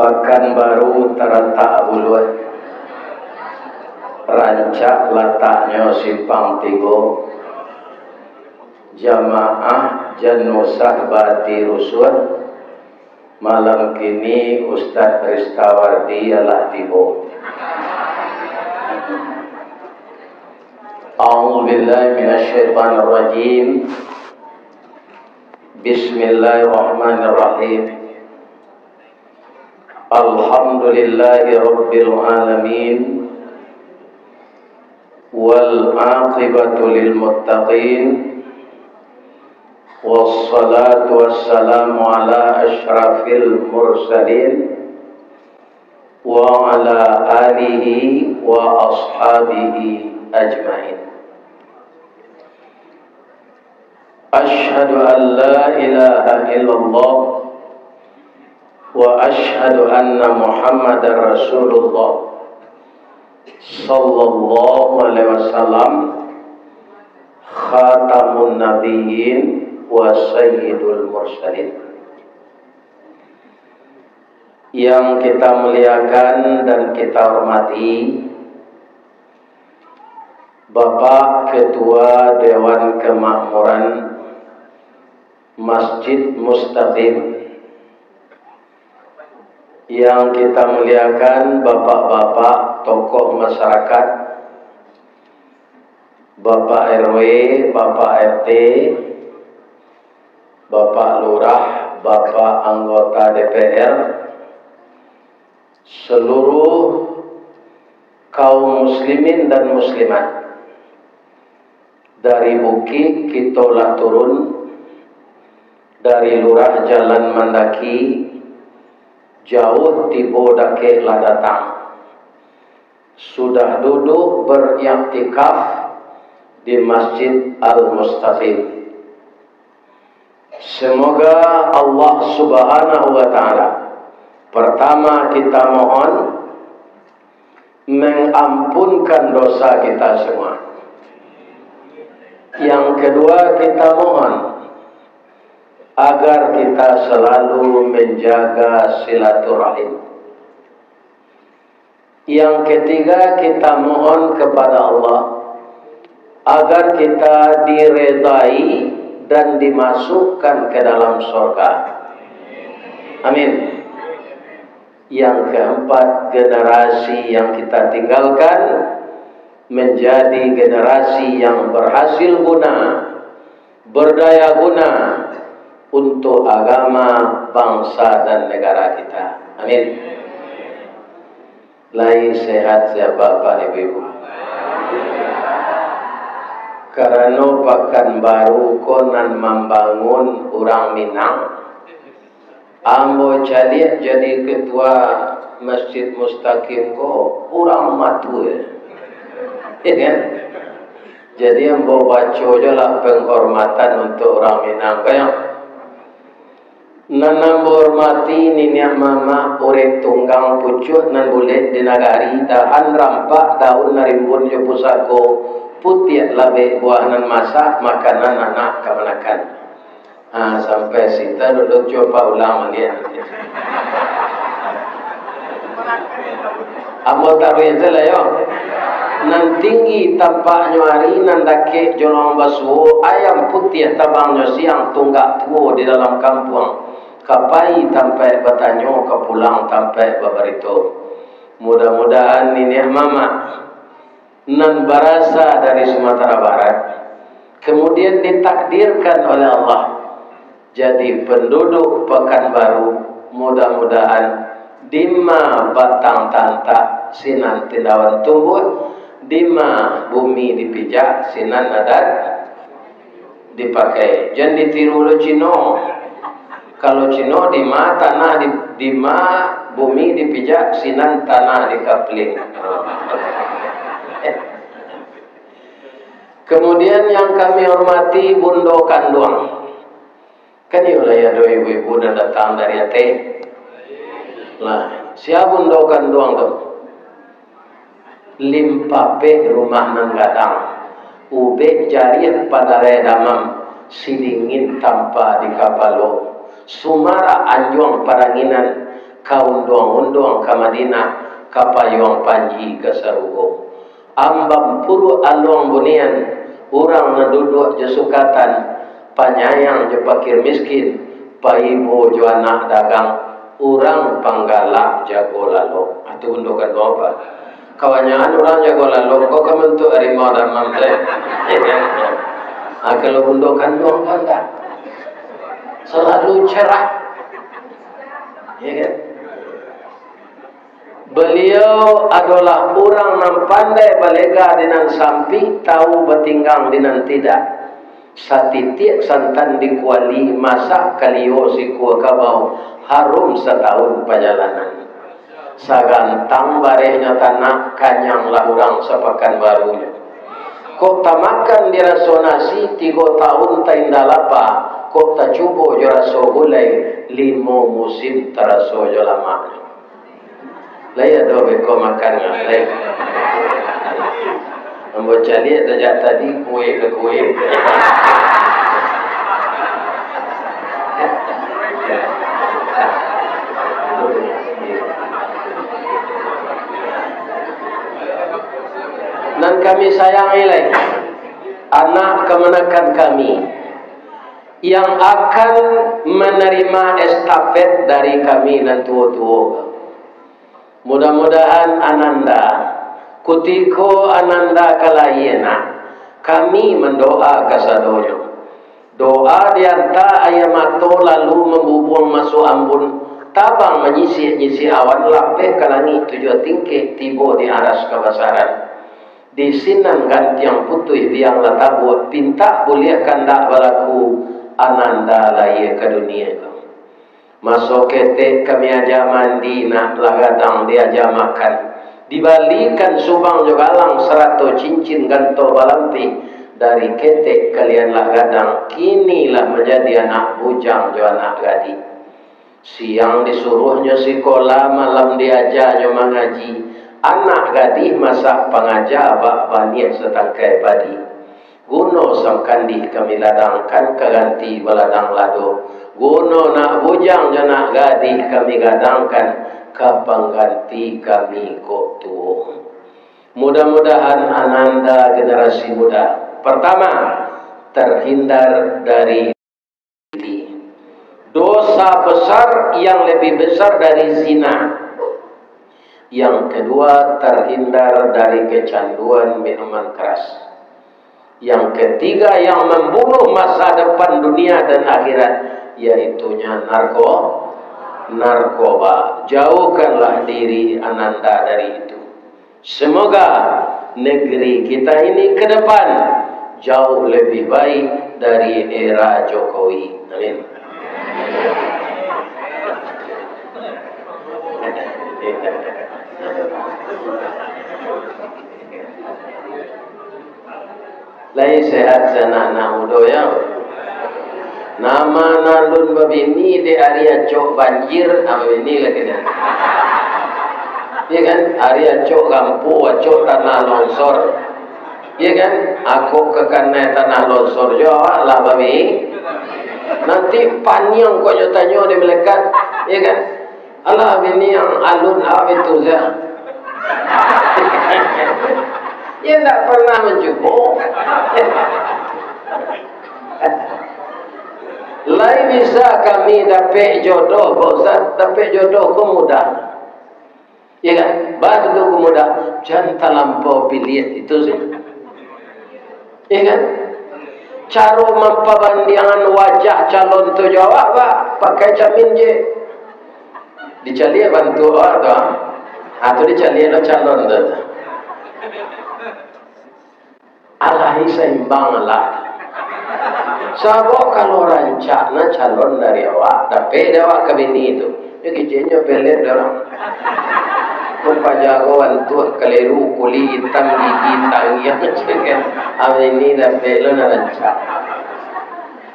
Pekanbaru terletak buluh, rancak letaknya simpang 3, jamaah Janusah Bati Rusun. Malam kini Ustadz Ristawardi ialah tiba. A'udzubillahi minasyaitonirrajim. Bismillahirrahmanirrahim. Alhamdulillahi Rabbil Alamin, wal aqibatu lil muttaqin, wassalatu wassalamu ala asyrafil mursalin wa ala alihi wa ashabihi ajmain. Ashhadu an la ilaha illallah wa ashhadu anna Muhammadar Rasulullah sallallahu alaihi wasallam, khatamun nabiyyin wa sayyidul mursalin. Yang kita muliakan dan kita hormati Bapak Ketua Dewan Kemakmuran Masjid Mustaqim, yang kita muliakan bapak-bapak tokoh masyarakat, Bapak RW, Bapak RT, Bapak Lurah, Bapak anggota DPR, seluruh kaum muslimin dan muslimat. Dari Bukit Kitolah turun, dari Lurah Jalan Mandaki jauh tibo dake lah datang, sudah duduk beriktikaf di Masjid Al-Mustaqim. Semoga Allah Subhanahu wa Ta'ala, pertama kita mohon mengampunkan dosa kita semua. Yang kedua kita mohon agar kita selalu menjaga silaturahim. Yang ketiga kita mohon kepada Allah agar kita diredai dan dimasukkan ke dalam surga. Amin. Yang keempat, generasi yang kita tinggalkan menjadi generasi yang berhasil guna, berdaya guna untuk agama, bangsa dan negara kita. Amin. Lai sehat siapa Bapak Ibu. Karena Pekanbaru konan membangun orang Minang, ambo jadi ketua Masjid Mustaqim ko orang matu ya. Kan? Jadi ambo baca je lah penghormatan untuk orang Minang kayak nanam hormati niniak mama urip tunggang pucuk nan bulet di nagari dahan rampak daun narimbun jo pusako putih labe buah nan masak makanan anak kamanakan. Sampai sita duduk coba ulang lagi. Amo taruh je lah yo. Nan tinggi tampak nyuari nan dake jolong basuh ayam putih tabangnya siang tunggak tuo di dalam kampung. Kapai sampai bertanyo ke pulang sampai babarito. Mudah-mudahan ini mama nan barasa dari Sumatera Barat kemudian ditakdirkan oleh Allah jadi penduduk Pekanbaru. Mudah-mudahan dima batang tanta sinan tindawan tumbuh, dima bumi dipijak sinan adat dipakai. Jangan ditiru lo Cino. Kalau Cino di ma tanah di ma bumi dipijak sinan tanah dikapling. Kemudian yang kami hormati Bundo Kanduang. Kan ya do ibu-ibu dan datang dari Aceh. Lah, siapa Bundo Kanduang tuh? Limpape rumah nan gadang. Ube jariah pada redamam sidingin tanpa di kapalo. Sumara anjong paranginan kaundong-undong ke Madinah kapayong panji ke Sarugo. Ambam puru aluang bunian orang naduduk je sukatan panyayang je pakir miskin paibo jo anak dagang orang panggalak jago lalu. Itu undukan apa? Kawanyan orang jago lalu kok kementuk harimau dan mamre. Kalau undukan doang kan tak selalu cerah. Ya kan? Beliau adalah orang yang pandai balega dengan sampi, tahu bertinggang dengan tidak. Satitik santan dikuali, masak kalio si kuah kabau, harum setahun perjalanan. Sagantang barehnya tanah, kanyang lah orang sepekan barunya. Kok tak makan dirasonasi 3 tahun tak indalapa, kok tak cubo juraso gulai 5 musim teraso jolamanya. Laya do beko makan ngalai. Ambo cari sejak tadi kue ke kue. Dan kami sayangi lagi anak kemenakan kami yang akan menerima estafet dari kami dan tua-tua. Mudah-mudahan ananda kutiko ananda kalayena kami mendoa kasadonyo. Doa dianta ayamato lalu membubuang masuk ambun tabang menyisi-nyisi awan lape ke langit 7 tingkih tibo di aras kebesaran. Di sinan gantiang putih biang latabu pinta boleh kandak balaku ananda laya ke dunia. Masuk ketek kami aja mandi nak lagadang dia aja makan. Dibalikan subang jogalang 100 cincin ganto balampi dari ketek kalian lagadang. Kinilah menjadi anak bujang jo anak gadi. Siang disuruhnya sekolah, malam diajarnya mengaji. Anak gadis masak pengajar bak banyak setangkai padi. Guno samkandi kami ladangkan keganti baladang lado. Guno nak bujang janak gadis kami gadangkan kapang ganti kami kok tuo. Mudah-mudahan ananda generasi muda pertama terhindar dari dosa besar yang lebih besar dari zina. Yang kedua terhindar dari kecanduan minuman keras. Yang ketiga yang membunuh masa depan dunia dan akhirat, yaitunya narkoba. Jauhkanlah diri ananda dari itu. Semoga negeri kita ini ke depan jauh lebih baik dari era Jokowi. Amin. Lai sehat sana mudo ya. Nama nalun babini de area cok banjir apa ini lagi dah. Ya kan? Area cok gampu, cok tanah longsor. Ya kan? Aku ke kanai tanah longsor jo lah babi. Nanti panjang kau tanya di melekat. Ya kan? Allah bini yang alun itu saja. Ya tidak pernah mencuba. Lain bisa kami dapat jodoh, Pak Ustaz. Dapat jodoh ku mudah. Ya kan? Batu ku mudah. Jangan terlampau pilih itu sih. Ya kan? Cara memperbandingan wajah calon tu jawab Pak. Pakai camin je. Dicari bantu orang atau dicari calon tu. Allah seimbang lah. Sabok kalau rancak na calon dari awak, tapi awak ke bini itu, ya kicenyo pelet orang. Mumpajagoan tu keliru kuli hitam gigi tangian cekan. Ini dapat lo na rancak.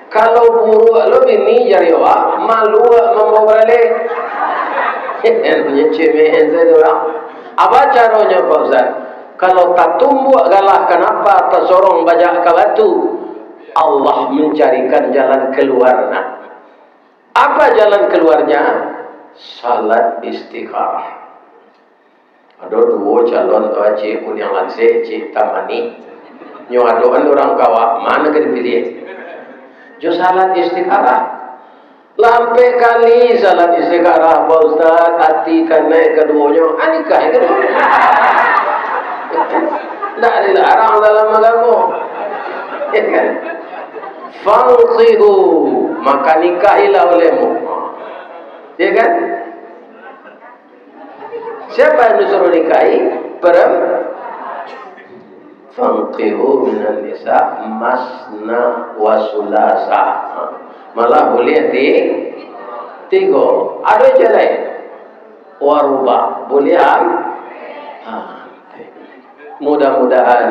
Kalau buruk lo bini jari awak, malu membawa balik. Punya cewek saya orang. Apa caranya Pak Ustaz? Kalau tak tumbuh galah kenapa tersorong bajak kalatu? Allah mencarikan jalan keluarnya. Apa jalan keluarnya? salat istikharah. Ada dua calon tu cik kuning lansir, cik tamani. Nyo adoan orang kawak, mana ke dipilih? Jo salat istikharah. Lampai kali salat istikharah, Pak Ustaz, hati kan naik keduanya. Anikah yang kedua? Tak dilarang dalam agama. Ya kan? Fanqihu, maka nikahilah olehmu. Ya kan? Siapa yang disuruh nikahi? Fanqihu minan nisa masna wa sulasa. Malah boleh tiga. Ada je lain. Waruba. Boleh mudah-mudahan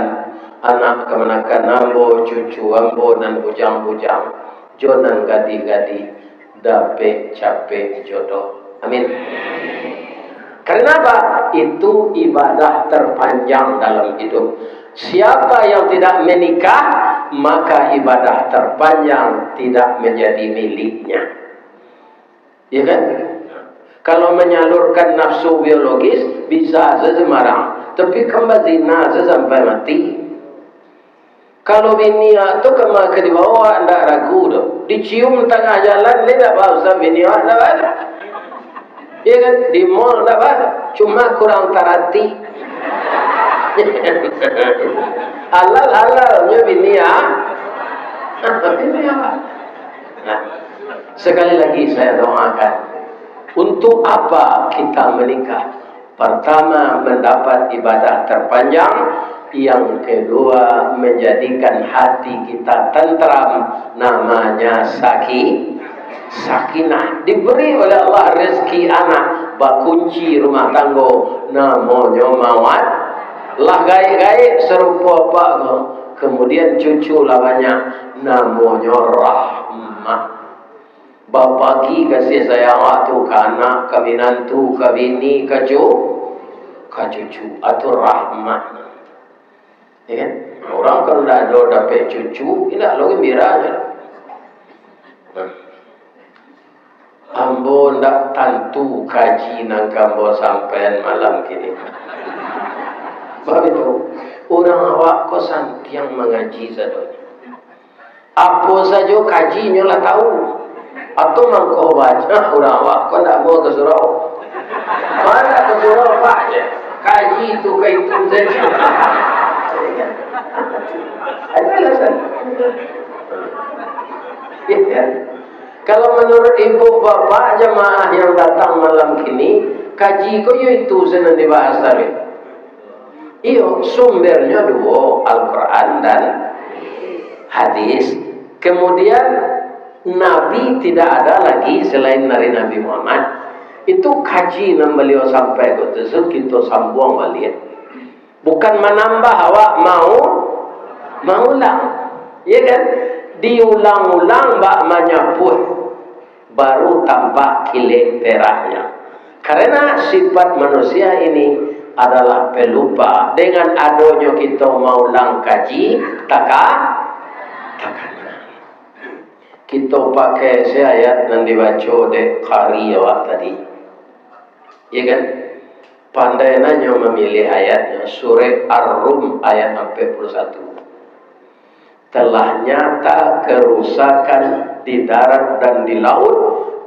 anak kemenakan ambo, cucu ambo dan bujang-bujang jonan gadi-gadi dapat capek jodoh. Amin. Karena apa? Itu ibadah terpanjang dalam hidup. Siapa yang tidak menikah, maka ibadah terpanjang tidak menjadi miliknya. Ya kan? Kalau menyalurkan nafsu biologis bisa sesemarang, tapi kembali zina sampai mati. Kalau bini itu kembali ke bawah, tidak ragu tu. Dicium tengah jalan, ni tak bahasa bini tak ada. Ya kan? Di mall tak ada. Cuma kurang tarati. Halal-halalnya bini Nah, sekali lagi saya doakan. Untuk apa kita menikah? Pertama, mendapat ibadah terpanjang. Yang kedua, menjadikan hati kita tentram. Namanya sakinah. Diberi oleh Allah rezeki anak. Bakunci rumah tanggo. Namanya mawat. Lah gaib-gaib serupa apa? Kemudian cucu lawannya. Namanya rahmah. Bapagi kasih sayang waktu ke anak, ke binantu, ke bini, ke cucu. Itu rahmat. Ya kan? Orang kalau tidak ada dapat cucu, tidak lagi miranya. Ambo tidak tentu kaji nang kambo sampai malam kini. Sebab itu, orang awak kosan yang mengaji sadonya. Apa saja kajinya lah tahu. Atau mangkau baca orang awak kau tak mau ke surau. Mana ke surau baca? Kaji itu ke itu saja. Ada alasan. Ya. Kalau menurut ibu bapak jemaah yang datang malam kini, kaji kau itu senang dibahas tadi. Iyo, sumbernya dua, Al-Quran dan hadis. Kemudian Nabi tidak ada lagi selain dari Nabi Muhammad. Itu kaji yang beliau sampai ke tersebut kita sambung balik. Bukan menambah awak mau ulang. Ya kan? Diulang-ulang bak menyapuh baru tampak kilik peraknya. Karena sifat manusia ini adalah pelupa. Dengan adanya kita mau ulang kaji, takkan kita pakai ayat yang dibaca oleh Qari awak tadi. Ya kan? Pandai nanya memilih ayatnya. Surah Ar-Rum ayat 41. Telah nyata kerusakan di darat dan di laut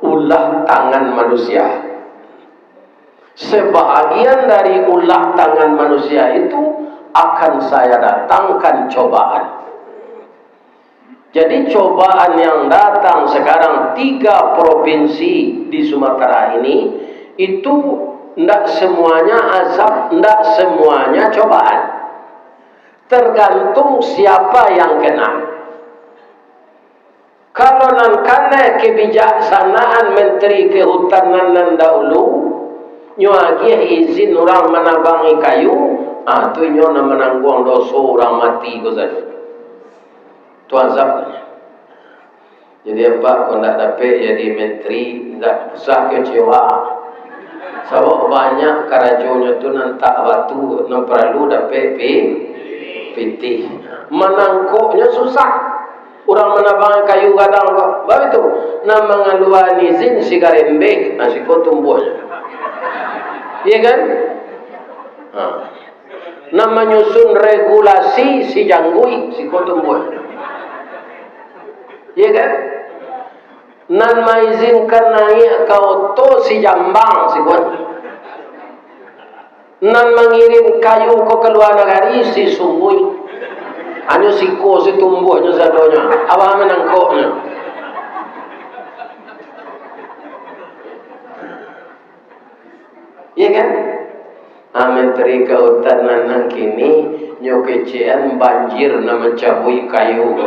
ulah tangan manusia. Sebahagian dari ulah tangan manusia itu akan saya datangkan cobaan. Jadi cobaan yang datang sekarang 3 provinsi di Sumatera ini itu tidak semuanya azab, tidak semuanya cobaan. Tergantung siapa yang kena. Kalau nan karena kebijaksanaan Menteri Kehutanan nan dahulu nyuagi izin orang menabangi kayu, itu nyo menanggung dosa orang mati ko saja. Itu azabnya. Jadi apa kau nak dapat jadi menteri, tak usah kecewa. Sebab banyak kerajonya tu nantak batu, nak perlu dapat pitih. Menangkuknya susah. Orang menabang kayu gadang kok. Baik itu. Nama ngaluan izin si karembe, nasi kau tumbuhnya. Iya kan? Nama nyusun regulasi si janggui, si kau tumbuhnya. Iya kan? Nama izinkan naik kau to si jambang, si kau. Nan mengirim kayu ke keluar negeri si sungui. Hanya siko si tumbuhnya sadonya. Awak menangkoknya. Iya kan? Menteri Kehutanan nang kini nyokecean banjir na mencabui kayu.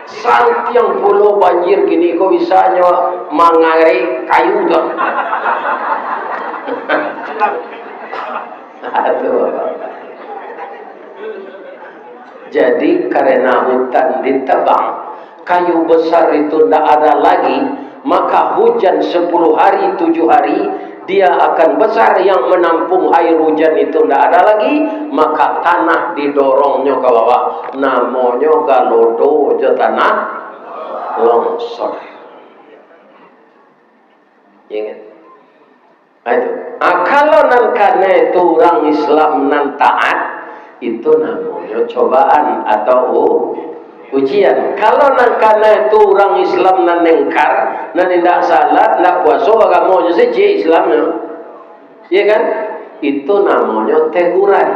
Santiang pulau banjir gini kok bisa nyawa mangare kayu tuh. Aduh. Jadi karena hutan ditebang, kayu besar itu tidak ada lagi, maka hujan 10 hari 7 hari dia akan besar, yang menampung air hujan itu tidak ada lagi, maka tanah didorongnya ke bawah. Namanya galodo, tanah longsor. Ingat. Itu. Kalau nan karena itu orang Islam nan taat, itu namanya cobaan atau ujian. Kalau nan karena itu orang Islam nan nengkar, nan tidak salat, tidak puasa, agama saja Islamnya, ya kan? Itu namanya teguran,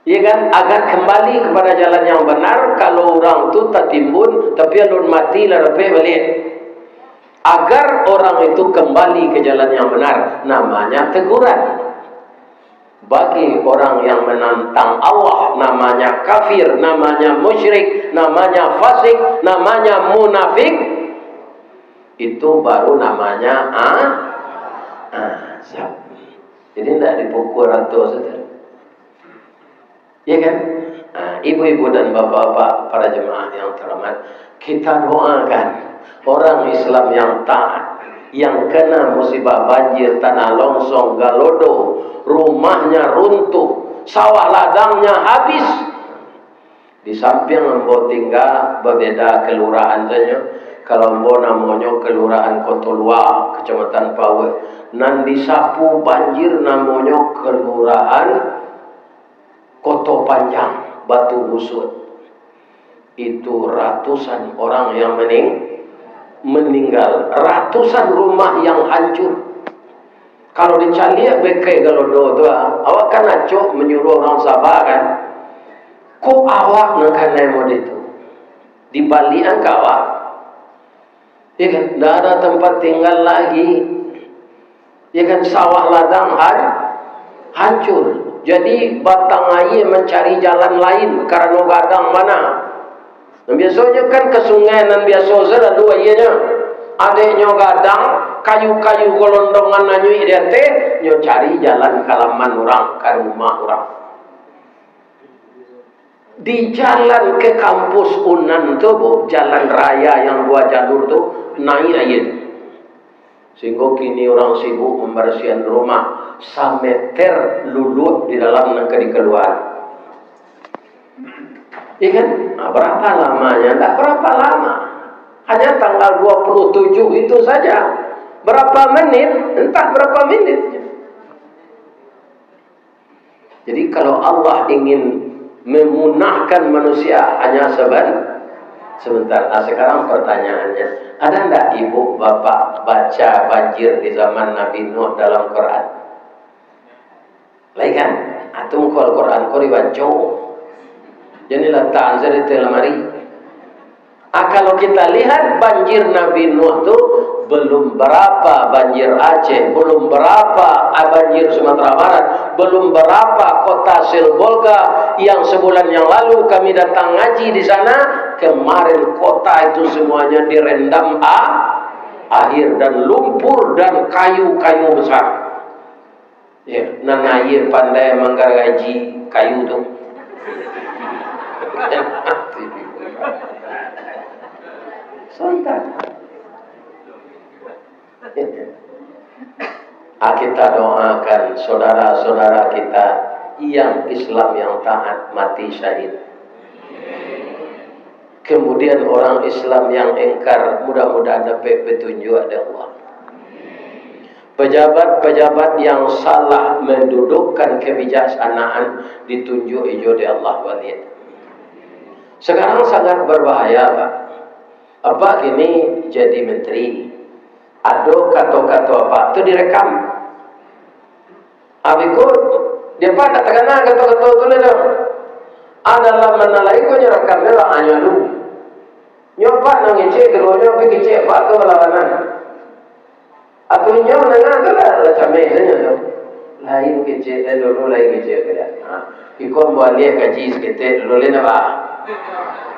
ya kan? Agar kembali kepada jalan yang benar. Kalau orang itu tak timbun, tapi alun mati lah balik. Agar orang itu kembali ke jalan yang benar, namanya teguran. Bagi orang yang menantang Allah, namanya kafir, namanya musyrik, namanya fasik, namanya munafik. Itu baru namanya azab. Jadi tidak dipukul atau saja. Ya kan? Ibu-ibu dan bapak-bapak, para jemaah yang terhormat, kita doakan orang Islam yang taat, yang kena musibah banjir, tanah longsor, galodo, rumahnya runtuh, sawah ladangnya habis. Di samping embo tinggal berbeda kelurahan saja. Kalau embo namanya kelurahan Kotolua, kecamatan Pawe, nan disapu banjir namanya kelurahan Koto Panjang, Batu Busut. Itu ratusan orang yang meninggal, ratusan rumah yang hancur. Kalau dicari bekai galodo tu, awak kan acok menyuruh orang Sabah kan, kok awak nak kena mod itu di Bali awak, ya kan? Tidak ada tempat tinggal lagi, ya kan? Sawah ladang hancur. Jadi batang air mencari jalan lain karena gadang mana. Dan biasanya kan ke sungai dan biasa saja dua ianya. Adiknya gadang, kayu-kayu golondongan nanyu idete, nyo cari jalan kalaman orang, ke rumah orang. Di jalan ke kampus Unan tu, jalan raya yang 2 jalur tu, naik air. Sehingga kini orang sibuk membersihkan rumah, sameter lulut di dalam negeri keluar. Ya kan? Nah, berapa lamanya? Tidak berapa lama. Hanya tanggal 27 itu saja. Berapa menit? Entah berapa menit. Jadi kalau Allah ingin memunahkan manusia hanya sebentar. Nah, sekarang pertanyaannya, ada tidak ibu bapak baca banjir di zaman Nabi Nuh dalam Quran? Lain kan? Atau Quran kau dibaca. Jadi letak saja di lemari. Kalau kita lihat banjir Nabi Nuh itu belum berapa banjir Aceh, belum berapa banjir Sumatera Barat, belum berapa kota Silbolga yang sebulan yang lalu kami datang ngaji di sana. Kemarin kota itu semuanya direndam air dan lumpur dan kayu-kayu besar. Ya, nan air pandai menggargaji kayu tu. Sontak. Kita doakan saudara-saudara kita yang Islam yang taat mati syahid. Kemudian orang Islam yang engkar mudah-mudahan dapat petunjuk dari Allah. Pejabat-pejabat yang salah mendudukkan kebijaksanaan ditunjuk hijau dari Allah walid. Sekarang sangat berbahaya Pak. Apa kini jadi menteri? Ada kata-kata apa itu direkam. Abikut dia pada terkena kata-kata itu dong. Adalah menalai ko nyerekam dia lah anyalu. Nyoba nang ngecek keduanya pergi cek Pak tu lawanan. Atau nyoba nang tu lah camai saja tu. Lain kecek dulu lain kecek dia. Ikut buat dia kaji sekitar dulu lain apa?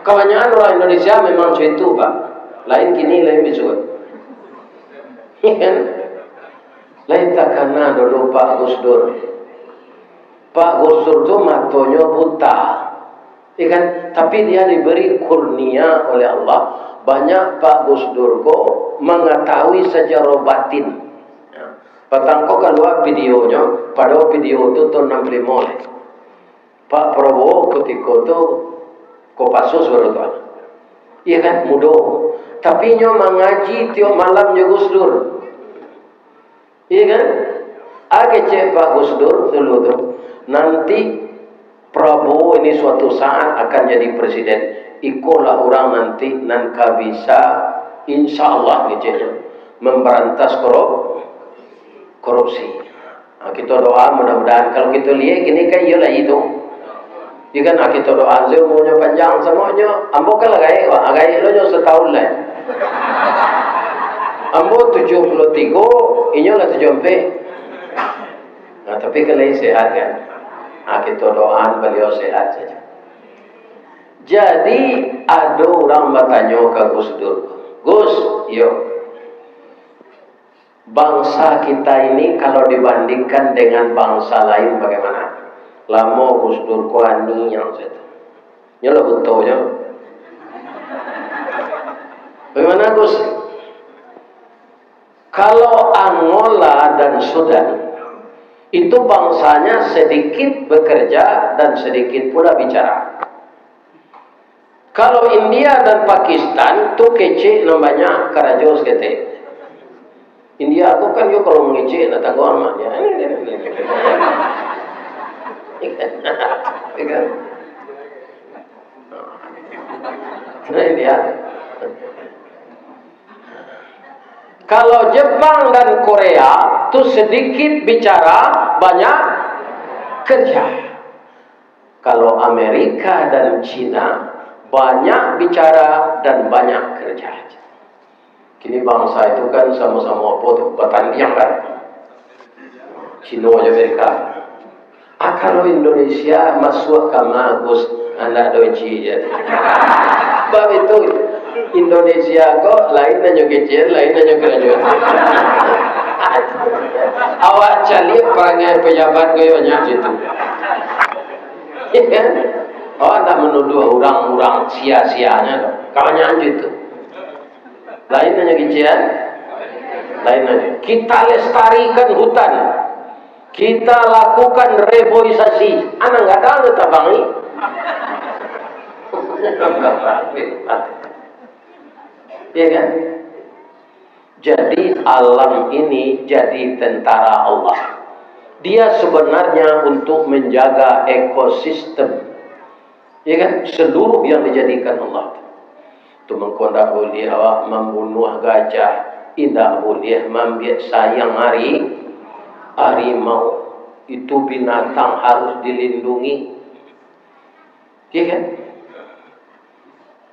Kebanyakan orang Indonesia memang itu Pak. Lain kini lain besok. Kan? Lain tak kena dulu Pak Gus Dur. Pak Gus Dur tu matonya buta. Kan? Tapi dia diberi kurnia oleh Allah. Banyak Pak Gus Dur ko mengetahui sejarah batin. Patang ko keluar videonya. Pada video itu tahun 65. Pak Prabowo ketika itu Kopassus baru tu. Iya kan mudah. Tapi nyo mengaji tiap malam nyo Gus Dur. Iya kan? Agak cek Pak Gus Dur dulu tu. Nanti Prabowo ini suatu saat akan jadi presiden. Ikolah orang nanti nanka bisa insyaallah gitu memberantas korupsi. Kita doa mudah-mudahan kalau kita lihat gini kan iyalah itu. Jika nak kita doa umurnya panjang semuanya, ambo kan agai lo jo setahun lah. Ambo 73, inyo lah 74. Nah, tapi kalau sehat kan, kita doa beliau sehat saja. Jadi ada orang bertanya ke Gus Dur, Gus, yo, bangsa kita ini kalau dibandingkan dengan bangsa lain bagaimana? Lama Gus Dur kuani yang saya tahu. Nyolah betulnya. Bagaimana Gus? Kalau Angola dan Sudan itu bangsanya sedikit bekerja dan sedikit pula bicara. Kalau India dan Pakistan tu kecil namanya karajos kete. India aku kan yo kalau mengecek nak tahu amat ya. Ikan. Nah India. Kalau Jepang dan Korea tu sedikit bicara banyak kerja. Kalau Amerika dan Cina banyak bicara dan banyak kerja. Kini bangsa itu kan sama-sama apa tu bertanding kan. Cina dan Amerika. Kalau Indonesia masuk ke Magus anak doji ya. Sebab itu Indonesia kok lain nanya kecil, lain nanya kerajaan. Awak cari perangai pejabat goyonya gitu. Ya. Oh, tak menuduh orang-orang sia-sianya, kawannya gitu. Lain nanya kecil, lain nanya. Kita lestarikan hutan, kita lakukan reboisasi. Anak nggak tahu tak bangi. Ya kan? Jadi alam ini jadi tentara Allah. Dia sebenarnya untuk menjaga ekosistem. Ya kan? Seluruh yang dijadikan Allah. Itu mengkondak boleh awak membunuh gajah, tidak boleh membiak sayang harimau. Itu binatang harus dilindungi. Ya kan?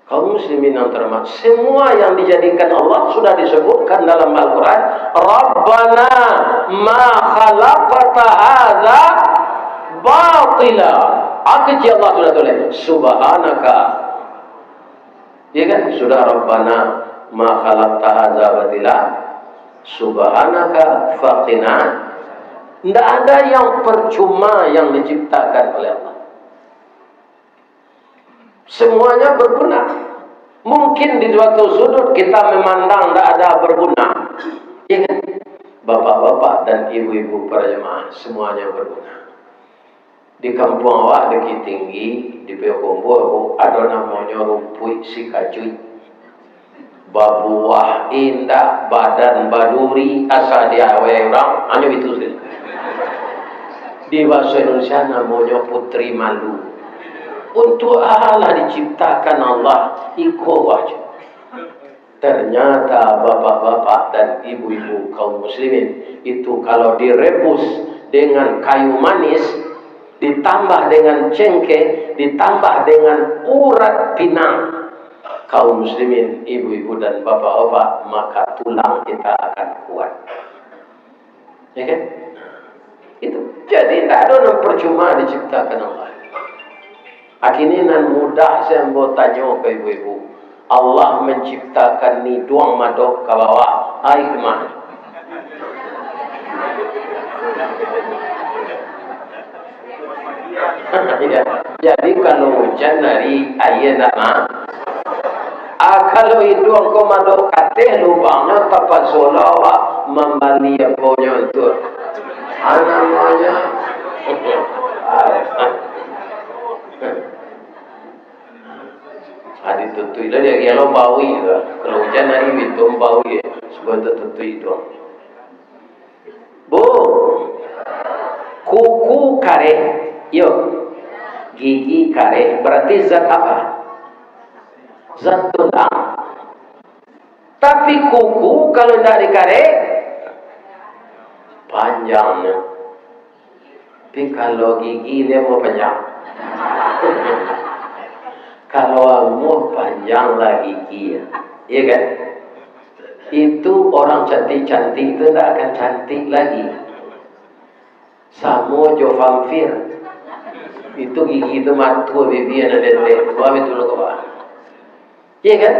Kaum muslimin yang terhormat, semua yang dijadikan Allah sudah disebutkan dalam Al-Quran. Rabbana ma khalaqta hadza batila. Akhirnya Allah sudah tulis subhanaka. Ya kan? Sudah Rabbana ma khalaqta hadza batila subhanaka faqina. Tidak ada yang percuma yang diciptakan oleh Allah. Semuanya berguna. Mungkin di suatu sudut kita memandang tidak ada berguna. Ya kan? Bapak-bapak dan ibu-ibu para jemaah semuanya berguna. Di kampung awak deki tinggi di Pekombo ada namanya rumput si kacuy. Babuah indah badan baduri asal dia orang hanya itu sih. Di bahasa Indonesia namanya putri malu. Untuk Allah diciptakan Allah iko wajah. Ternyata bapak-bapak dan ibu-ibu kaum muslimin itu kalau direbus dengan kayu manis, ditambah dengan cengkeh, ditambah dengan urat pinang, kaum muslimin, ibu-ibu dan bapak-bapak, maka tulang kita akan kuat. Ya kan? Itu. Jadi tidak ada yang percuma diciptakan Allah. Akhirnya nan mudah saya mau tanya ke ibu-ibu. Allah menciptakan ni duang madok ke bawah. Ai kemana? Ya. Jadi kalau hujan dari air nama, kalau itu engkau madok kateh lubangnya tapak solawa membali aponya untuk namanya. Ada tutui lah dia kalau bawi lah. Kalau hujan hari itu bawi sebab tutui itu. Bu, kuku kare, yo, gigi kare berarti zat apa? Zat tulang. Tapi kuku kalau tidak dikare panjangnya. Tapi kalau gigi dia mau panjang. Kalau mau panjang lagi gigi, ya kan? Itu orang cantik-cantik itu tidak akan cantik lagi. Samo jo vampir. Itu gigi itu matu bibi ada dendek. Wah betul ke bawah. Iya kan?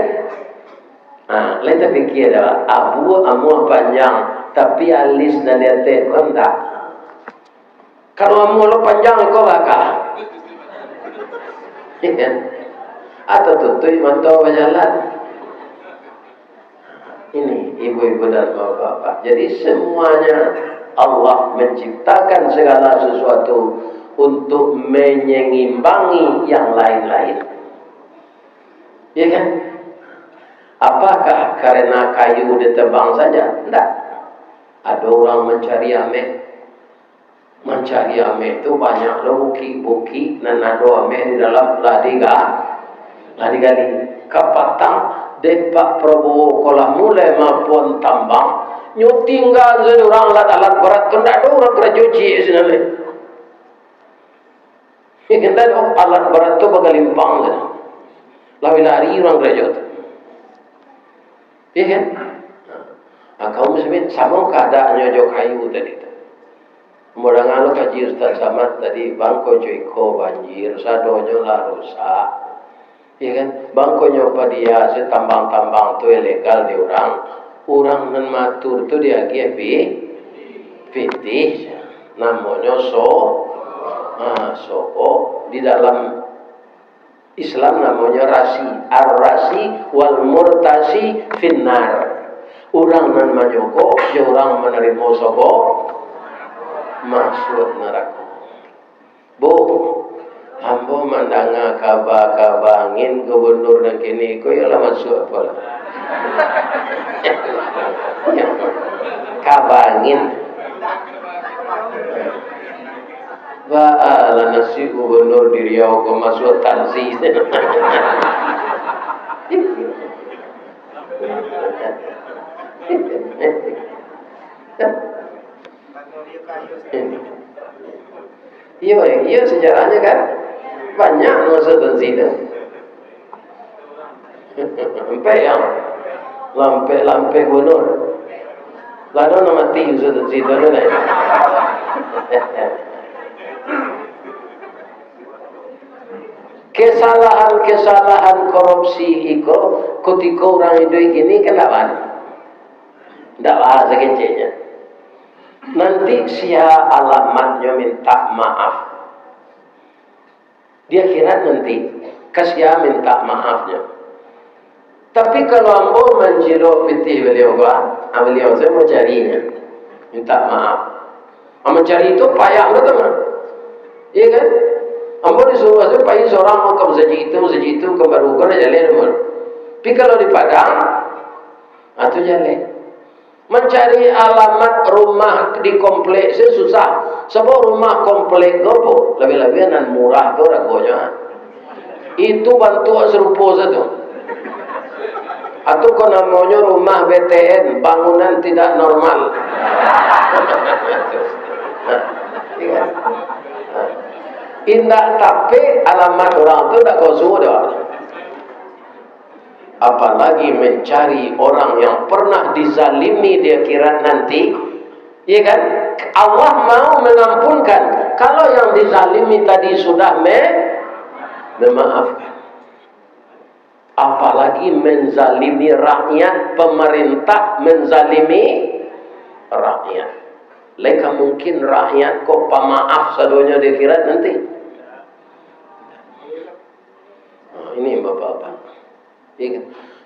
Nah, lain tapi kira adalah abu amu panjang, tapi alis dan dendek kau enggak. Kalau amu lo panjang kau bakal. Iya kan? Atau tutui mantau berjalan. Ini ibu-ibu dan bapak-bapak. Jadi semuanya Allah menciptakan segala sesuatu untuk menyengimbangi yang lain-lain. Ya kan? Apakah karena kayu ditebang saja? Tidak. Ada orang mencari ame. Mencari ame itu banyak loh buki-buki dan ada ame di dalam ladi-gali. Kapatang Pak Prabowo kalau mulai maupun tambang tinggal jadi orang alat berat tu tidak ada orang kerja cuci sebenarnya. Kita ada alat berat tu bakal limpang saja. Lari orang kerja tu. Ya kan? Kaum muslimin sama keadaannya jo kayu tadi tu. Mudah-mudahan lo kaji Ustaz Samad tadi bangko joiko banjir, sadonya lah rusak. Ya kan? Bangkonya apa dia setambang-tambang tu ilegal di orang nan matur tu dia fitih namanya di dalam Islam namanya rasi ar-rasi wal murtasi finnar. Orang nan majoko je orang menerima soko masuk neraka. Bu, ambo mandanga kabangin gubernur dan kini ko yalah masuk apa lah. Kabangin. Wah, nasi gubernur di Riau ko masuk tansi. Iya sejarahnya kan banyak masuk tansi itu. Sampai yang lampe gubernur. Lalu nama mati masuk tansi itu ada. Kesalahan korupsi itu ketika orang itu gini kenapa? Tidak bahasa kecilnya. Nanti sia alamatnya minta maaf. Dia kira nanti kasih minta maafnya. Tapi kalau ambo menjiro piti beliau saya mau carinya minta maaf. Mencari itu payah teman. Iya kan? Ambo disuruh masuk pagi seorang mau ke masjid itu ke baru kena jalan nomor. Tapi kalau di Padang, atau jalan. Mencari alamat rumah di kompleks itu susah. Sebab rumah kompleks gopo lebih-lebihan murah tu ragonya. Itu bantu serupa satu. Atau kau namanya rumah BTN, bangunan tidak normal. Indah tapi alamat orang tu tak kau sudah. Apalagi mencari orang yang pernah dizalimi di akhirat nanti, ya kan? Allah mau mengampunkan kalau yang dizalimi tadi sudah memaafkan. Apalagi menzalimi rakyat, pemerintah menzalimi rakyat. Leka mungkin rakyat kok pemaaf sadonya di akhirat nanti. Nah, ini bapak-bapak.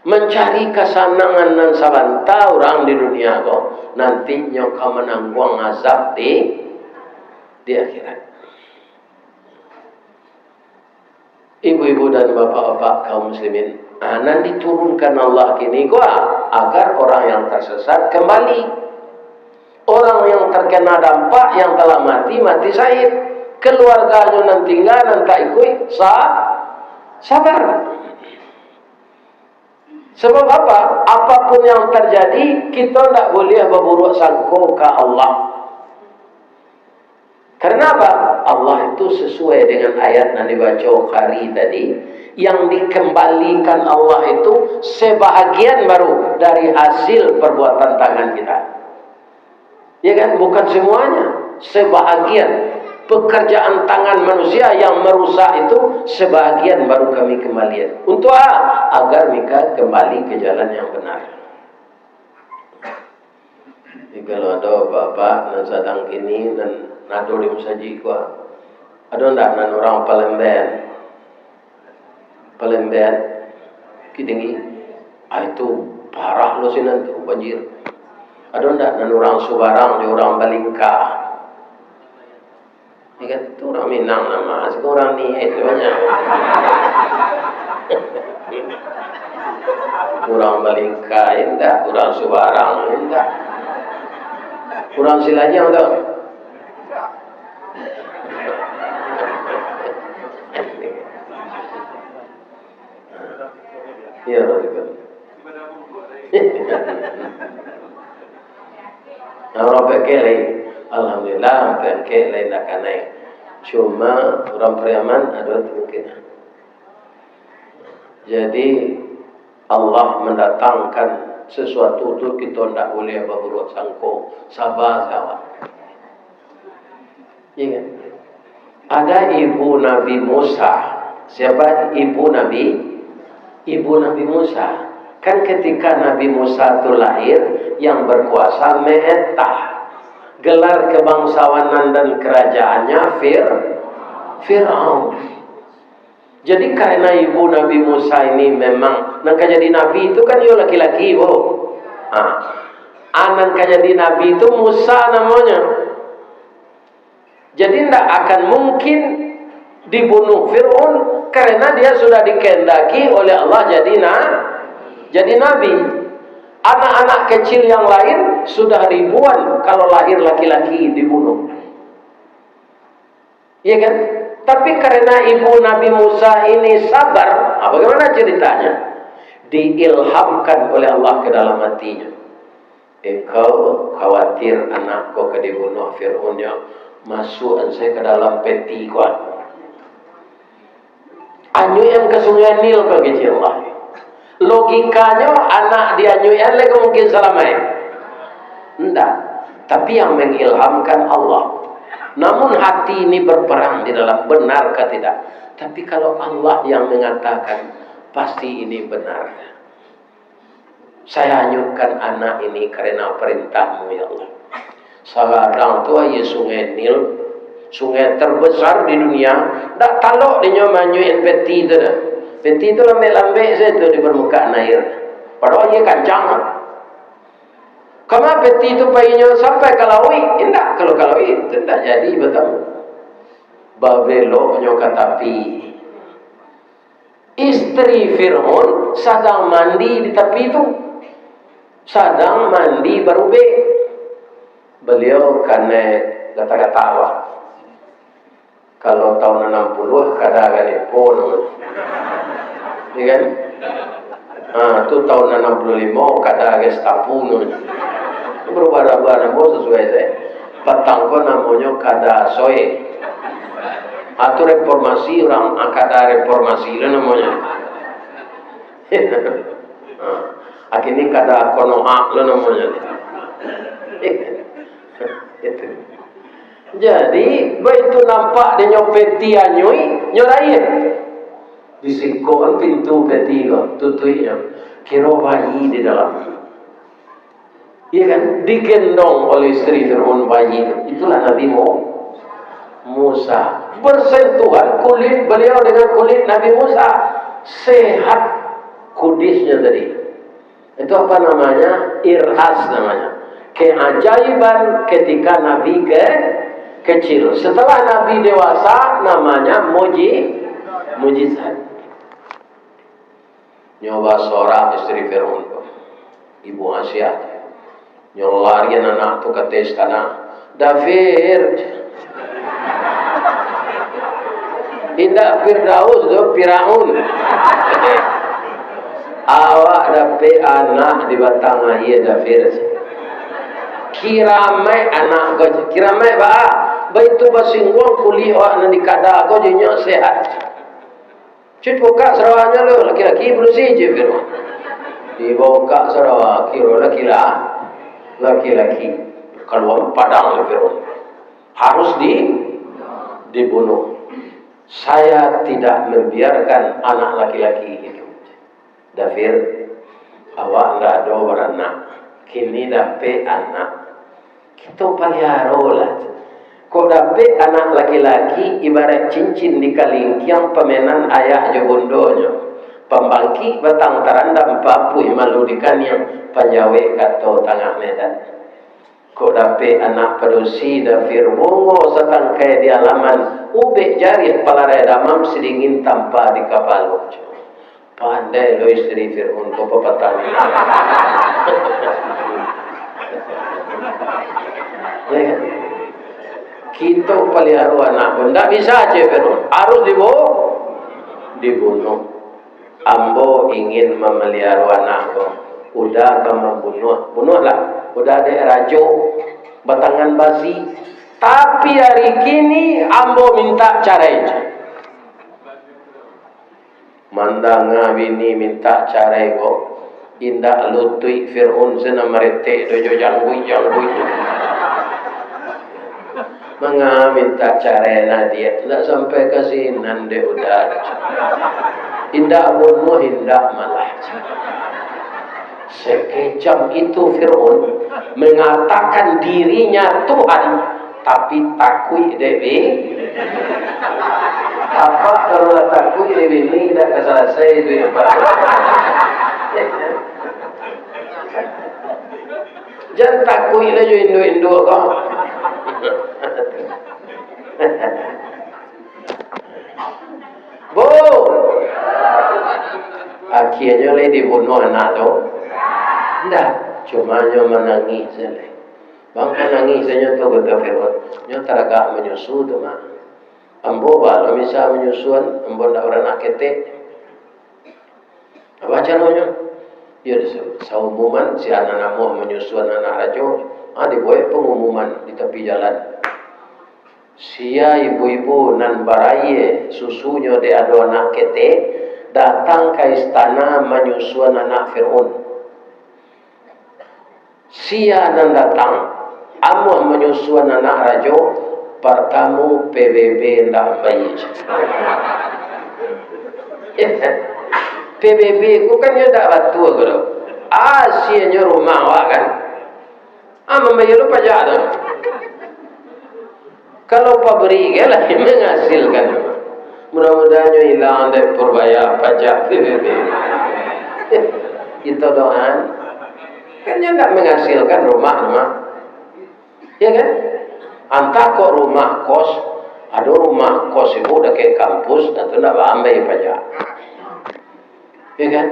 Mencari kesenangan dan sabanta orang di dunia kok nantinya kau menanggung azab di akhirat. Ibu-ibu dan bapak-bapak kaum muslimin, nanti diturunkan Allah kini gua agar orang yang tersesat kembali, orang yang terkena dampak yang telah mati syahid, keluarganya nanti tak ikut sabar. Sebab apa? Apapun yang terjadi, kita tidak boleh berburuk sangka ke Allah. Karena apa? Allah itu sesuai dengan ayat yang dibaca hari tadi, yang dikembalikan Allah itu sebahagian baru dari hasil perbuatan tangan kita. Ya kan? Bukan semuanya, sebahagian. Pekerjaan tangan manusia yang merusak itu sebahagian baru kami kembalikan. Untuk agar mereka kembali ke jalan yang benar. Jadi kalau ada bapak dan sedang kini dan nado di musaji kuah, ada ndak orang Palembang tinggi, itu parah lo sih nanti banjir. Ada ndak orang Subarang, orang Balingka. Ini kan itu orang Minang nama, orang ni itu banyak. Orang Balingka enggak, orang Subarang enggak. Orang Silanya enggak. Ya, betul. Orang pakai alhamdulillah pakai lain nak naik. Cuma orang Priaman ada kemungkinan. Jadi Allah mendatangkan sesuatu itu kita tidak boleh berburuk sangka, sabar. Ingat, ada ibu Nabi Musa. Siapa ibu Nabi? Ibu Nabi Musa. Kan ketika Nabi Musa itu lahir, yang berkuasa Me'etah. Gelar kebangsawanan dan kerajaannya Fir'aun. Jadi karena ibu Nabi Musa ini memang nak jadi nabi itu kan dia laki-laki, anak jadi nabi itu Musa namanya. Jadi tidak akan mungkin dibunuh Fir'aun karena dia sudah dikehendaki oleh Allah jadi nabi. Anak-anak kecil yang lain sudah ribuan kalau lahir laki-laki dibunuh. Iya kan? Tapi karena ibu Nabi Musa ini sabar, bagaimana ceritanya? Diilhamkan oleh Allah ke dalam hatinya. Engkau khawatir anakku ke dibunuh Fir'aunnya, masuk saya ke dalam peti kuat. Anyuyan ke sungai Nil ke kecil Allah. Logikanya anak dianyuyan lagi mungkin selamanya. Tidak. Tapi yang mengilhamkan Allah. Namun hati ini berperang di dalam benarkah tidak. Tapi kalau Allah yang mengatakan pasti ini benar. Saya hanyutkan anak ini karena perintahmu ya Allah. Sekarang tua ya sungai Nil, sungai terbesar di dunia. Tak talok dia manyuin peti itu dah. Peti itu lambe-lambe saja itu di permukaan air. Padahal ia kancang. Karena peti itu bayinya sampai ke laut. Tidak, kalau ke laut tidak jadi betul. babeloknya katapi. Istri Fir'aun sedang mandi di tepi itu. Sedang mandi berube. Beliau karena kata-kata kalau tahun 60 kadang-kadang pun, ya kan? Itu tahun 65 kadang-kadang setapun. Berubah-ubah nama sesuai saya. Patangko namanya kada soe. Atau reformasi orang kada reformasi lah namanya. Akhirnya kada konoha lah namanya. Itu. Jadi, begitu nampak dia nyopeti anyoi, nyorain. Disikon pintu ketiga, tutupnya. Kira bayi di dalam. Iya kan? Digendong oleh istri Fir'aun bayi itu. Itulah Nabi Musa. Bersentuhan kulit beliau dengan kulit Nabi Musa. Sehat kudisnya tadi. Itu apa namanya? Irhas namanya. Keajaiban ketika Nabi kecil. Setelah Nabi dewasa namanya mujizat. Nyoba seorang istri Fir'aun, Ibu Asia, nyolarian anak tu ke istana. Dafir, tidak Firdaus tu Firaun. Awak dapat anak di batang ayah Dafir. Kiramai anak kau, kiramai Baitu basingwang kuliah awak nanti kada kau jadinya sehat. Cukup Sarawaknya lo laki-laki bersih je Firman. Dibawa Sarawak kira laki-laki keluar padang Firman. Harus dibunuh. Saya tidak membiarkan anak laki-laki hidup. Dafir, awak ndak ada beranak. Kini dapat anak. Kita pelihara lah. Kau dapat anak laki-laki ibarat cincin di kalingkiang pemenan ayah jabundonya. Pembangki batang terandam papu maludikan yang panjawe kato tengah medan. Kau dapat anak perusi Dafir bongo setangkai di alaman ubek jari palarai damam sedingin tanpa di kapal. Pandai lo istri Fir'aun kau petani. Ya, kita pelihara anak pun tak bisa aja Fir'aun. Harus dibunuh. Ambo ingin memelihara anak pun. Udah kamu bunuhlah. Udah ada rajo batangan basi. Tapi hari kini ambo minta cara itu. Mandanga bini minta cara itu. Indah lutui Fir'aun sena merete dojo janggui. Minta cara dia tidak sampai ke sini nande udah indah bunuh indah malah sekejam itu Fir'aun mengatakan dirinya Tuhan tapi takui dewi apa kalau takui dewi ini tidak selesai itu ya Pak. Jangan takui lagi Indo kau. Bu, akhirnya le dibunuh anak tu. Tidak, cuma nyo menangis saja. Bang menangis saja tu kata Fir'aun. Nyo teragak menyusu tu mah. Ambo kalau misal menyusuan, ambo nak beranak ketek. Apa caranya? Ya seumuman si anak mau menyusuan anak rajo. Dibuat pengumuman di tepi jalan. Sia ibu-ibu nan baraye susunya de ada anak kete datang ke istana menyusuan anak Fir'aun. Sia nan datang amu menyusuan anak rajo pertamu PBB ndak bayi. PBB ku kan ya ndak batu kalau. Sia nya rumah awak kan. Membayar lu pajak tu. Kalau pabrik lah menghasilkan. Mudah-mudahan hilang dari perbayar pajak PBB. Itu doang. Kan dia tak menghasilkan rumah. Ya kan? Antah kok rumah kos Ada rumah kos ibu dah ke kampus, dan tu nak ambil pajak. Ya kan?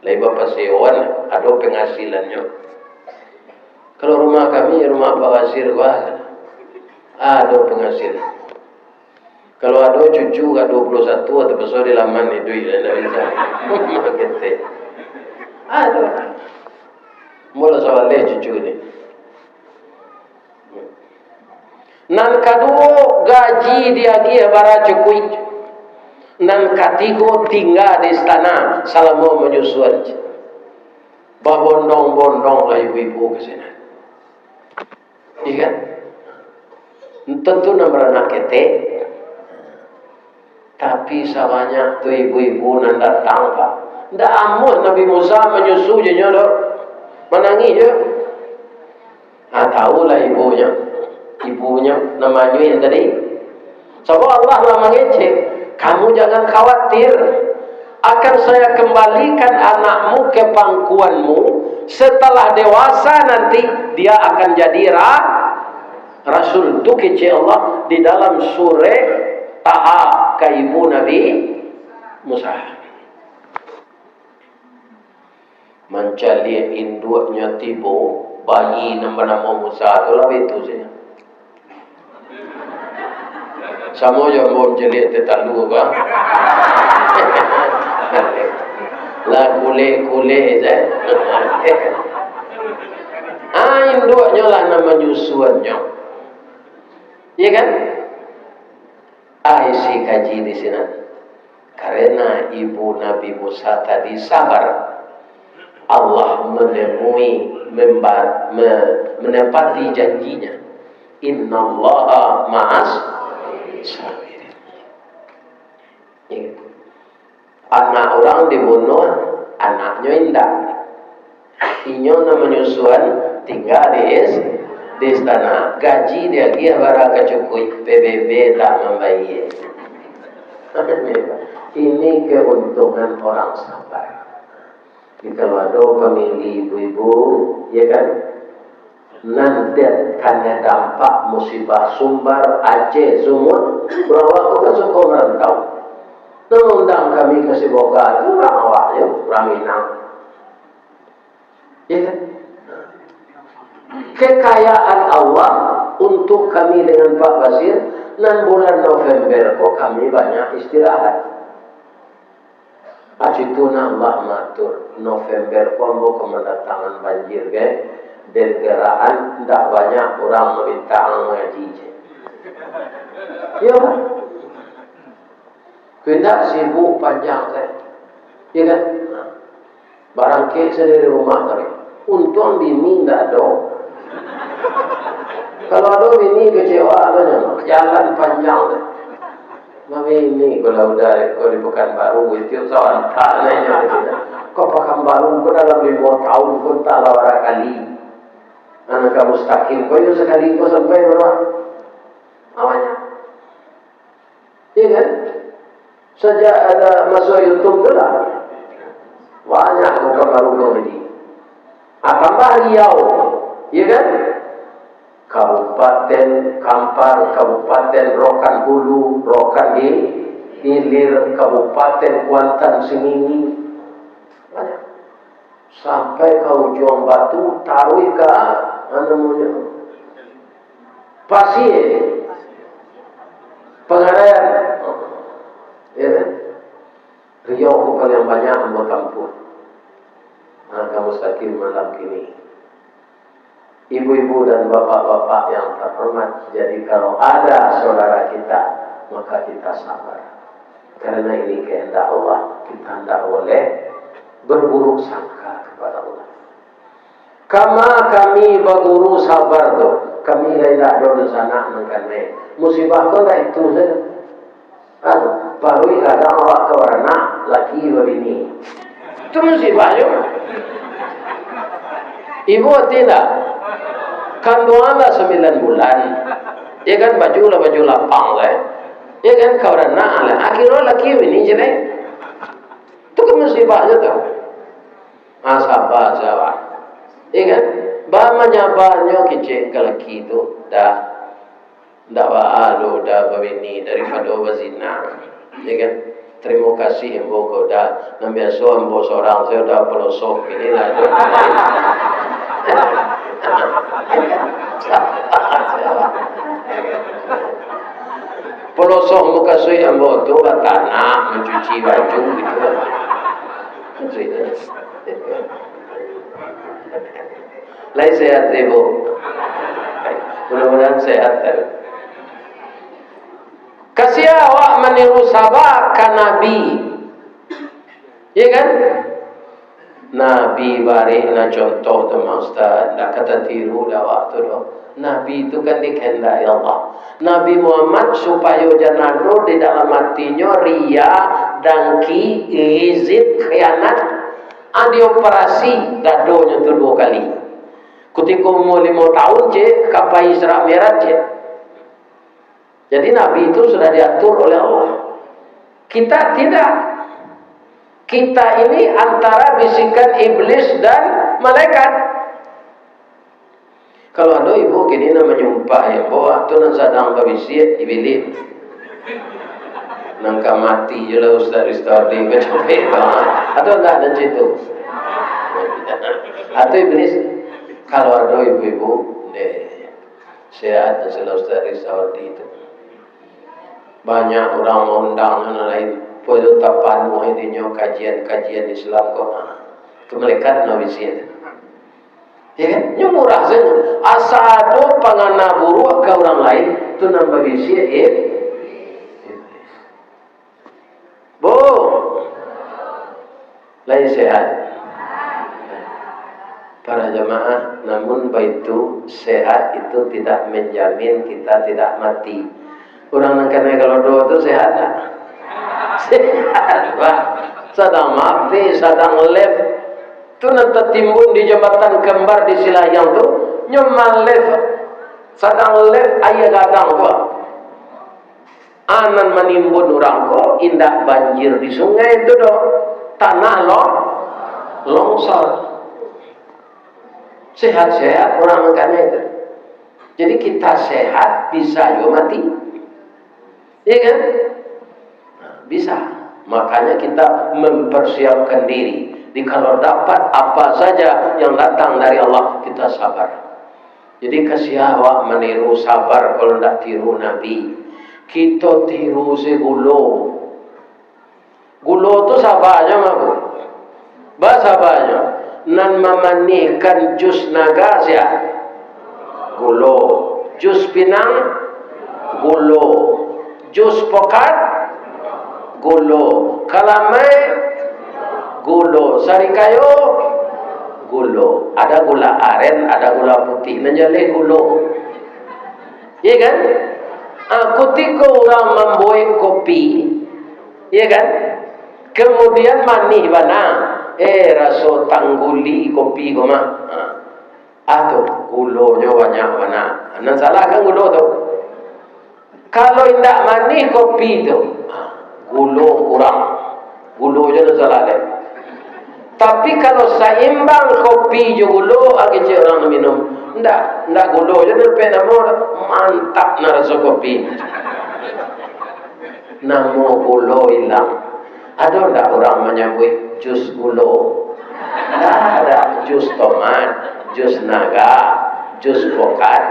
Lai bapa sewan, ada penghasilannya. Kalau rumah kami, rumah Pak Wazir kan, ada penghasilan. Kalau ada cucu kat 21 atau besar di laman ni duit dah bisa. Gitu. Ada. Mula soalnya cucu ni. Nan kedua gaji dia dia bara cukui. Nan ketiga tinggal di istana selama menyusuan. Babondong-bondong lah ibu-ibu ke sana. Iya kan? Tentu nak beranak ketek. Tapi sebanyak tu ibu-ibu nan datang pak. Ndak amun Nabi Musa menyusu je nyo dok. Menangis je. Tahulah ibunya. Ibunya namanya yang tadi. Sebab Allah lah mengecek. Kamu jangan khawatir. Akan saya kembalikan anakmu ke pangkuanmu. Setelah dewasa nanti dia akan jadi Rasul. Itu kecek Allah di dalam surah Taha ke ibu Nabi Musa. Mencari induknya tiba bayi nama Musa tu lah itu saja. Sama je mau jelik tetalu kan. Lah kule je. Induknya lah nama nyusuannya. Iya kan? Isi kaji di sini. Karena ibu Nabi Musa tadi sabar. Allah menepati janjinya. Innallaha ma'as sabirin. Anak orang dibunuh, anaknya indah. Inyo namanya Suan tinggal di istana. Gaji dia bara kecukui. PBB tak membayar. Ini keuntungan orang sabar. Kalau ada pemilih ibu-ibu, ya kan? Nanti karena dampak musibah Sumbar, Aceh, Sumut, berapa kita suka merantau. Undang kami ke Siboga itu orang awak, ya, orang Minang. Ya kan? Kekayaan Allah untuk kami dengan Pak Basir, dan bulan November kok kami banyak istirahat. Acituna Allah matur November kombo kemendatangan banjir ke dergeraan tidak banyak orang meminta ngaji je. Ya kan? Tidak sibuk panjang saya. Ya kan? Barang ke sendiri rumah tadi. Untung bini tidak ada. Kalau ada bini kecewa mana? Jalan panjang deh. Mami ini kalau di Pekanbaru itu soal tak nanya kita. Kau Pekanbaru kau dalam 5 tahun kau tak lawar kali. Anak kamu mustaqim kau itu sekali kau sampai berapa? Awalnya, iya kan? Sejak ada masuk YouTube tu lah, banyak Pekanbaru kau ini. Tambah Riau, iya kan? Kabupaten Kampar, Kabupaten Rokan Hulu, Rokan Hilir, Kabupaten Kuantan Sengingi, banyak. Sampai ke ujung Batu, taruh ke namanya Pasir, Pengaraian, ya kan? Riau itu paling banyak hamba kampung. Kamu sakit malam kini. Ibu-ibu dan bapak-bapak yang terhormat, jadi kalau ada saudara kita, maka kita sabar. Karena ini kehendak Allah, kita tidak boleh berburuk sangka kepada Allah. Kama kami berguru sabar tu, kami tidak ada di sana mengenai musibah kau dah itu saja. Baru kadang awak kewarna laki begini, itu musibahnya. Ibu tidak. Kandunganlah 9 bulan, ya kan baju lapang lah, ya kan kau dah nak lah, akhirnya laki ini jadi, tu kan musibahnya tu, sabar, ya kan, bama nyabarnya kecil ke laki tu dah, Ndak lo dah berbini daripada berzina. Ya kan? Terima kasih embo kau dah. Dan biasa embo seorang saya dah pelosok inilah tu. Pelosok muka sui embo tu tanah mencuci baju gitu. Lai sehat ibu. Mudah-mudahan sehat. Kasih awak meniru sahabat kan Nabi. Ya kan? Nabi bari na contoh tu Ustaz. Tak kata tiru dah waktu tu. Nabi itu kan dikehendaki Allah. Nabi Muhammad supaya jangan ada di dalam hatinya ria, dengki, hizib, khianat. Ada operasi dadonya tu 2 kali. Ketika umur 5 tahun cik, kapai Isra Mi'raj cik. Jadi Nabi itu sudah diatur oleh Allah. Kita tidak. Kita ini antara bisikan iblis dan malaikat. Kalau ada ibu kini nak menyumpah ya, bahwa tu nan sadang babisi iblis. Nangka mati je lah Ustaz Riztardi kecopet. Atau tak ada situ. Atau iblis. Kalau ada ibu-ibu, sehat dan Ustaz Riztardi itu. Banyak orang mengundang dan lain. Pada tapan muhidinya kajian-kajian Islam kau. Kemelekat Nabi Sihat. Ya kan? Yang murah saja. Asal pangana buruk ke orang lain. Itu Nabi Sihat. Bu. Lain sehat. Para jemaah, namun baitu sehat itu tidak menjamin kita tidak mati. Orang nak kena kalau doa itu sehat tak? Sehat, Pak. Sedang mati, sedang left. Tu nanti timbun di jembatan kembar di Silayang tu, nyoman left. Sedang left ayah gadang tu. Anan menimbun orang ko, indah banjir di sungai itu doh. Tanah longsor. Sehat-sehat orang makannya itu. Jadi kita sehat bisa juga mati. Iya kan? Nah, bisa. Makanya kita mempersiapkan diri. Jadi kalau dapat apa saja yang datang dari Allah, kita sabar. Jadi kasih awak meniru sabar kalau tidak tiru Nabi. Kita tiru segulo. Gulo itu sabarnya mabu. Bahasa sabarnya. Nan memanihkan jus naga sia. Gulo. Jus pinang. Gulo. Jus pokat. Gulo. Kalamai. Gulo. Sari kayu. Gulo. Ada gula aren, ada gula putih. Menjadi gulo. Iya kan? Ketika orang membuat kopi, iya kan? Kemudian manih mana? Rasa tangguli kopi koma. Tu gulonya banyak mana? Nan salah kan gulo tu. Kalau tidak manih kopi tu, gulo kurang. Gulonya nan salah deh. Tapi kalau seimbang kopi je gulo, agak orang minum. Ndak gulo je sampai nama mantap rasa kopi. Nama gulo hilang. Ada ndak orang menyebut jus gulo? Ndak ada. Jus tomat, jus naga, jus pokat.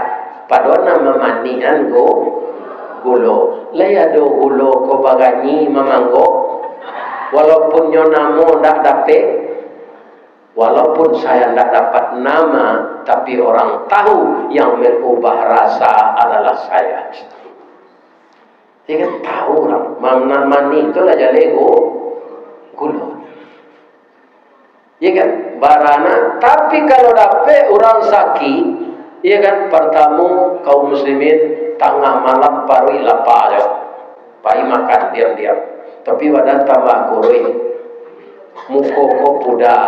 Padahal nama manian gulo. Lai ada gulo ko bagani memanggo. Walaupun nyonamu ndak dapat. Walaupun saya tidak dapat nama, tapi orang tahu yang mengubah rasa adalah saya. Dia kan tahu orang. Mani itu lah jadi gulo. Ya kan? Barana. Tapi kalau dapat orang sakit, ya kan? Pertama kaum muslimin tengah malam parui lapar aja. Pai makan diam-diam. Tapi badan tambah kurui. Mukoko puda.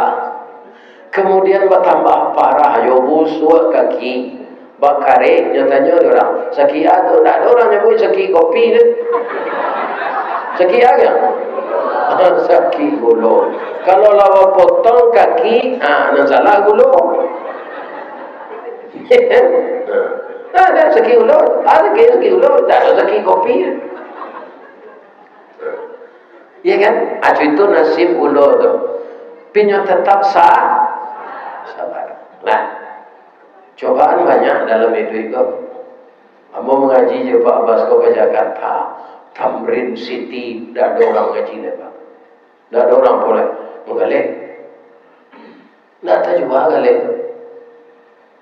Kemudian bertambah parah, yo busuk kaki, bakare, nyatanya orang sakit atau tidak ada orang nyebut sakit kopi ni, sakit apa? Sakit gulo. Kalau lawa potong kaki, nan salah gulo. Ada sakit rezeki ulo, rezeki ulo, tak ada rezeki kopi. Ya kan? Itu nasib ulo tu. Pinyo tetap sabar. Nah, cobaan banyak dalam hidup itu. Amo mengaji je Pak Basko ke Jakarta, Tamrin City, dah ada orang mengaji ni Pak. Dah ada orang boleh mengalih. Nak tak juga galih.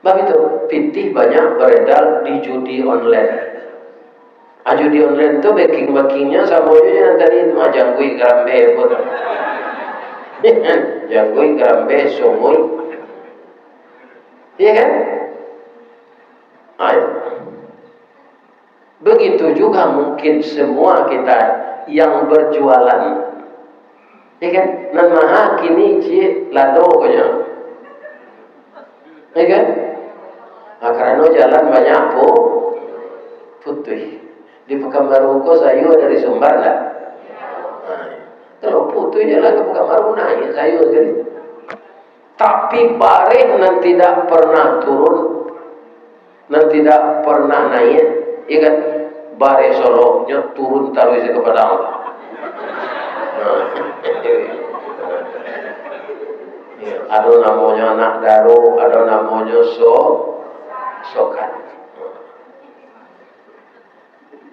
Sebab itu fitih banyak beredar di judi online. Judi online tu backing-backingnya sama je yang tadi itu mah janggui gerambe pun. Janggui gerambe sumul. Iya kan? Ayo. Begitu juga mungkin semua kita yang berjualan. Ya kan? Nan maha kini je lado kanya. Ya kan? Karena jalan banyak putih. Di Pekanbaru ko sayur dari Sumbar lah. Kalau putih jalan ke Pekanbaru naik sayur sekali. Tapi bareh nan tidak pernah turun, nan tidak pernah naik. Ya kan? Bare Solo-nya turun taruh ke Padang. Ada namanya anak daru, ada namanya sokan.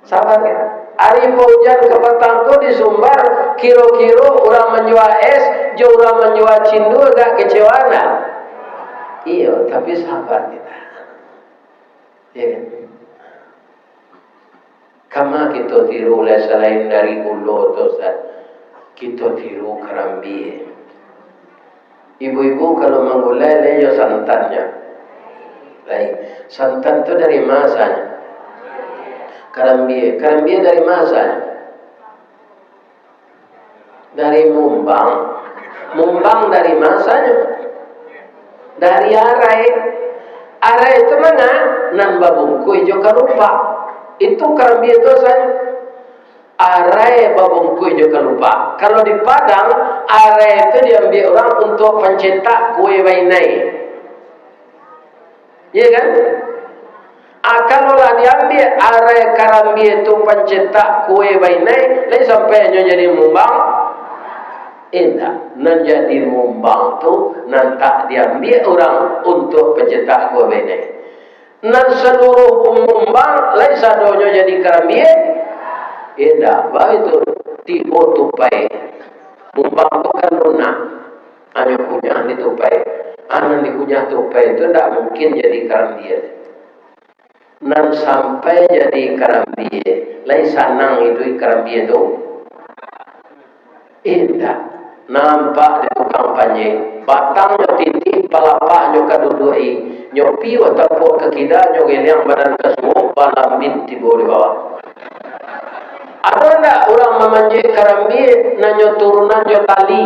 Sabar ya. Hari hujan ke petangku di Sumbar, kiro-kiro orang menjual es, jo orang menjual cindu agak kecewa nak. Iya, tapi sabar kita. Ya kan? Kama kita tiru oleh selain dari ulo tu Ustaz, kita tiru kerambi. Ibu-ibu kalau menggulai leyo santannya. Baik, santan tu dari masanya. Kerambi dari masanya. Dari mumbang dari masanya. Dari arai itu mana? Nan babungku hijau karupa. Itu kerambi itu saja. Arai babungku juga lupa. Kalau di Padang, arai itu diambil orang untuk pencetak kue wainai. Iya kan? Kalaulah diambil arai kerambi itu pencetak kue wainai, lain sampai jadi mumbang. Indah, nan jadi mumbang tu nan tak diambil orang untuk pencetak kue wainai. Nan seluruh umumbang lain sadonya jadi kerambi. Indah, bahawa itu tibo tupai. Mumbang tu kan lunak. Hanya punya ditupai. Anak dikunyah tupai itu tidak mungkin jadi kerambi. Nan sampai jadi kerambi, lain sanang itu kerambi itu. Indah, nampak di tukang panjang. Batangnya titik, palapahnya kadudui. Nyopi watapuk ke kida, nyogeliang badan kesemua, balambin tiba di bawah. Ada tak orang memanjik kerambi, nanyo turunan jo tali?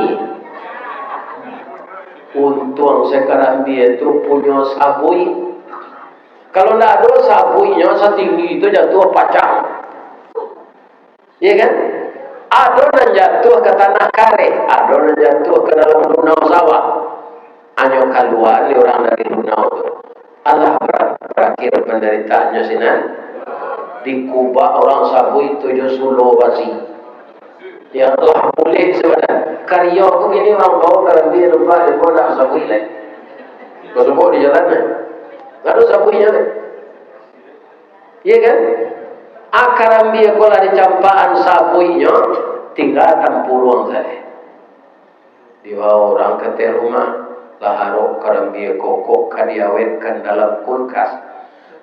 Untung sekerambi itu punya sabui. Kalau tak ada sabuinya setinggi itu jatuh pacang. Ya kan? Ada yang jatuh ke tanah kare, ada yang jatuh ke dalam dunau sawah. Hanya keluar ni orang dari dunau itu. Allah berakhir penderitaannya sinan. Di Kuba orang sabui 7 sulo basi. Ya Allah boleh sebenarnya. Karya aku gini orang bawa kerambi lupa dia pun nak sabui lah. Kalau bawa di jalan lah. Tak ada sabuinya lah. Ya kan? Kerambi aku lah di campaan sabuinya tinggal tampurung saja. Dibawa orang ke rumah. Laharok kerambi kokok kadiawetkan dalam kulkas.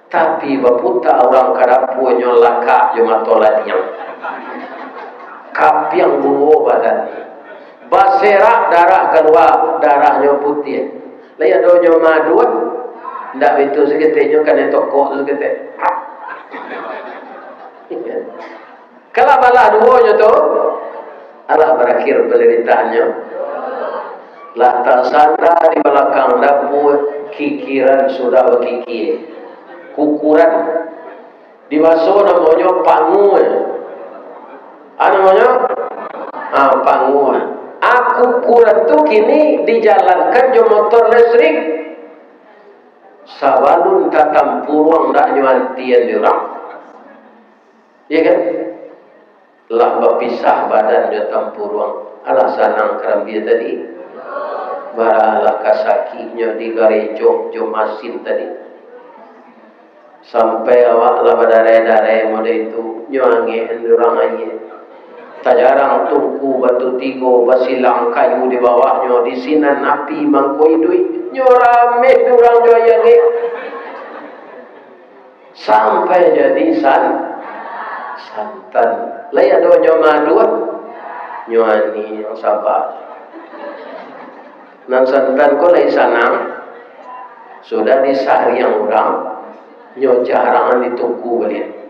Tapi baputa orang kadapunya laka cuma tolatiang. Kapiang buo badan. Baserak darah keluar, darahnya putih. Lain adanya madu. Ndak itu seketiknya kan tokok seketik. Kalau balah duonya tu, Allah berakhir penderitaannya. Lah tersandar di belakang dapur, kikiran sudah berkikir. Kukuran di baso namanya pangu. Namanya pangu. Kukuran tu kini dijalankan jo motor listrik. sabalun tatampuruang dak nyuantian diorang. Ya kan? Lah berpisah badan dia tampuruang. Alah sanang kerambia tadi. Baralah kasakinya di garejo jomasin tadi. Sampai awak lah badare-dare mode itu nyuangi diorang aja. Tak jarang tungku batu tigo basilang kayu di bawahnya di sinan api mangkoi duit nyorame durang joya ni sampai jadi santan lai ada nyoma dua nyuani yang sabar nan santan ko lai sanang sudah disari yang orang nyo jarang ditungku balik.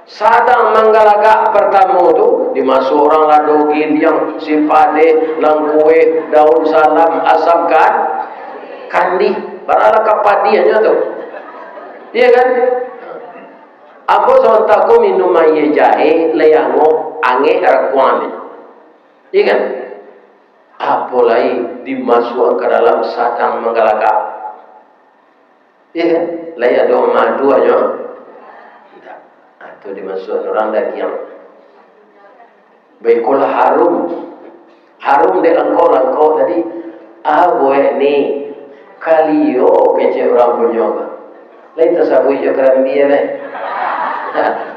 Sadang manggalagak pertama tu dimasuk orang lado giliang simpade langkue daun salam asam kandi barala kapadiannya tu. Iya kan? Apa sontak ko minum air jahe leyango ange rakuan. Iya kan? Apa lagi dimasuk ke dalam sadang manggalagak. Iya kan? Laya do madu aja. Itu dimasuk orang daging baiklah harum de langkau tadi aboe ni kalio kece orang punya lain tersabui jo kerambia le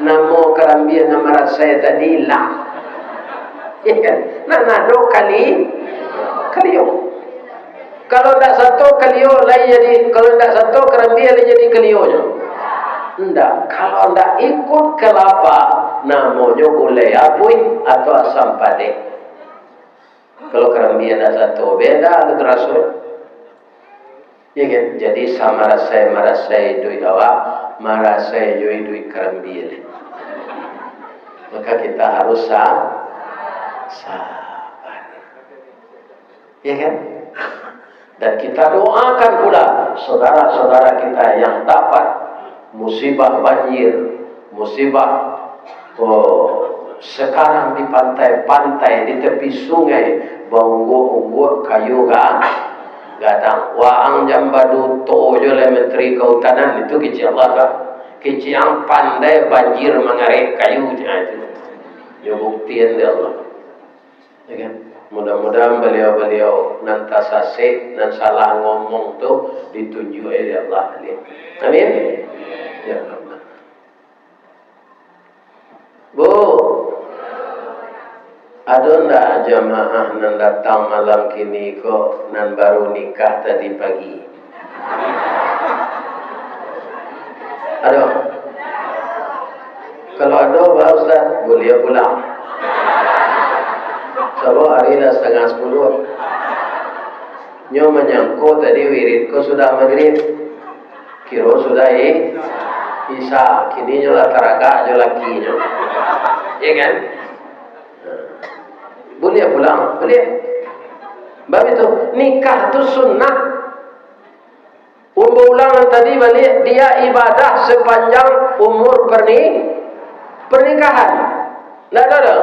namo kerambia nama rasa tadi lah nah do kalio kalau tak satu kalio lain jadi kalau tak satu kerambia lain jadi kalio nya. Ndak, kalau ndak ikut kelapa namanya gulai apui atau asam pade. Kalau kerambia ada satu beda atau terasur. Ya kan? Jadi sama marasai duit awak, marasai duit kerambia. Maka kita harus sabar. Ya kan? Dan kita doakan pula saudara-saudara kita yang dapat musibah banjir, musibah sekarang di pantai-pantai, di tepi sungai, bau kayu gadang. Waang jambadu tojo le menteri kehutanan itu kecil Allah kan. Kecil yang pandai banjir mengarik kayu itu. Ya buktian dia Allah. Ya kan? Mudah-mudahan beliau-beliau nan tasasik nan salah ngomong tu ditunjuk oleh Allah. Amin. Ya Allah. Bu, ada ndak jamaah nan datang malam kini kok nan baru nikah tadi pagi? Ada? Kalau ada, Pak Ustaz, boleh pulang. Sebab hari dah 9:30. Nyo menyangkut tadi wiridku sudah maghrib. Kiro sudah Isa. Kini nyo lah taraga nyo laki nyo. Ya kan? Boleh pulang. Boleh. Sebab itu nikah tu sunnah. Ulang tadi balik dia ibadah sepanjang umur pernikahan. Tidak ada.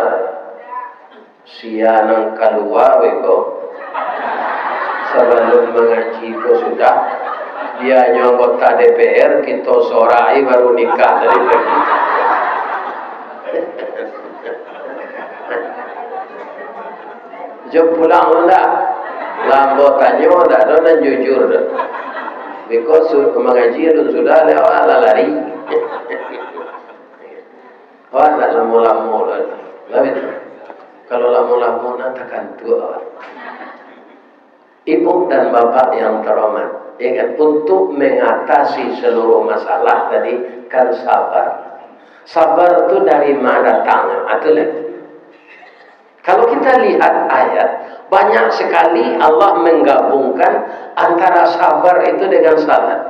Sianang keluar beko sebelum mengaji ko sudah dia anggota DPR kita sorai baru nikah dari pagi. Jom pulang enggak lambo tanyo enggak ada dan jujur dah beko mengaji sudah lewat lari wah enggak lama-lama lah. Kalau lama-lama nantikan tua. Ibu dan bapak yang terhormat, ya kan, untuk mengatasi seluruh masalah tadi kan sabar. Sabar itu dari mana datangnya? Itulah. Kalau kita lihat ayat, banyak sekali Allah menggabungkan antara sabar itu dengan salat.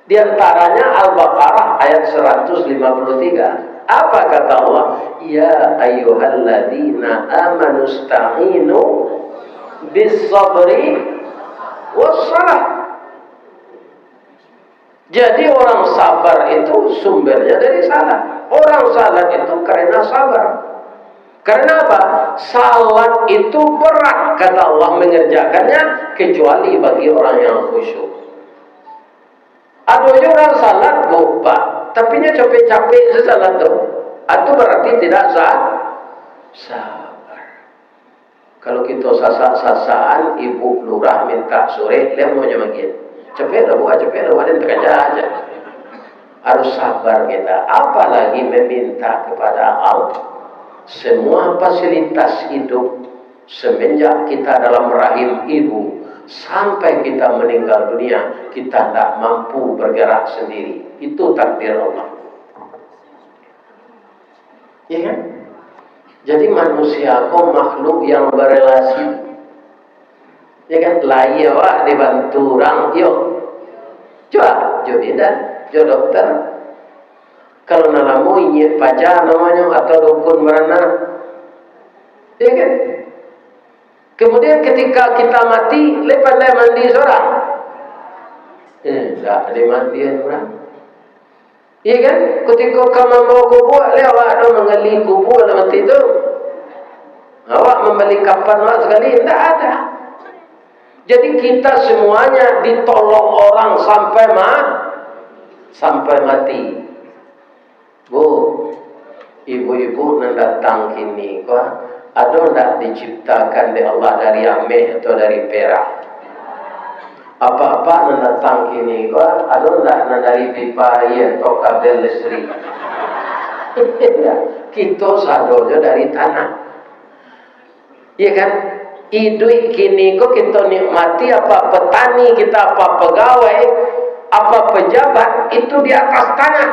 Di antaranya Al-Baqarah ayat 153. Apa kata Allah? Ya ayyuhalladzina amanu sta'inu bis-sabri was-salah. Jadi orang sabar itu sumbernya dari salat. Orang salat itu karena sabar. Karena apa? salat itu berat kata Allah mengerjakannya, kecuali bagi orang yang khusyuk. Ada orang salat lupa, tapi nya capek-capek sesalat tu. Itu berarti tidak sabar. Kalau kita sasak-sasaan, ibu lurah minta sore, dia maunya begini. Cepet lah buat, dan terkerja aja. Harus sabar kita. Apalagi meminta kepada Allah. Semua fasilitas hidup semenjak kita dalam rahim ibu sampai kita meninggal dunia, kita tidak mampu bergerak sendiri. Itu takdir Allah. Ya kan? Jadi manusia kok makhluk yang berelasi. Ya kan? Layak wak dibantu orang. Yuk. Coba. Jo bidan. Jo dokter. Kalau nalamu ingat pacar namanya atau dukun merana. Ya kan? Kemudian ketika kita mati, pandai mandi seorang. Tak ada mandian orang. Iya kan? Ketika kamu membawa kubur, awak ada menggali kubur dalam mati itu. Awak membeli kapan awak sekali? Tidak ada. Jadi kita semuanya ditolong orang sampai mati. Bu, ibu-ibu yang datang kini, ada tidak diciptakan oleh Allah dari ameh atau dari perak? Apa-apa yang datang kini, ada tidak dari pipa atau kabel listrik? Kita sadonya dari tanah. Iya kan? Hidup kini kita nikmati, apa petani kita, apa pegawai, apa pejabat, itu di atas tanah.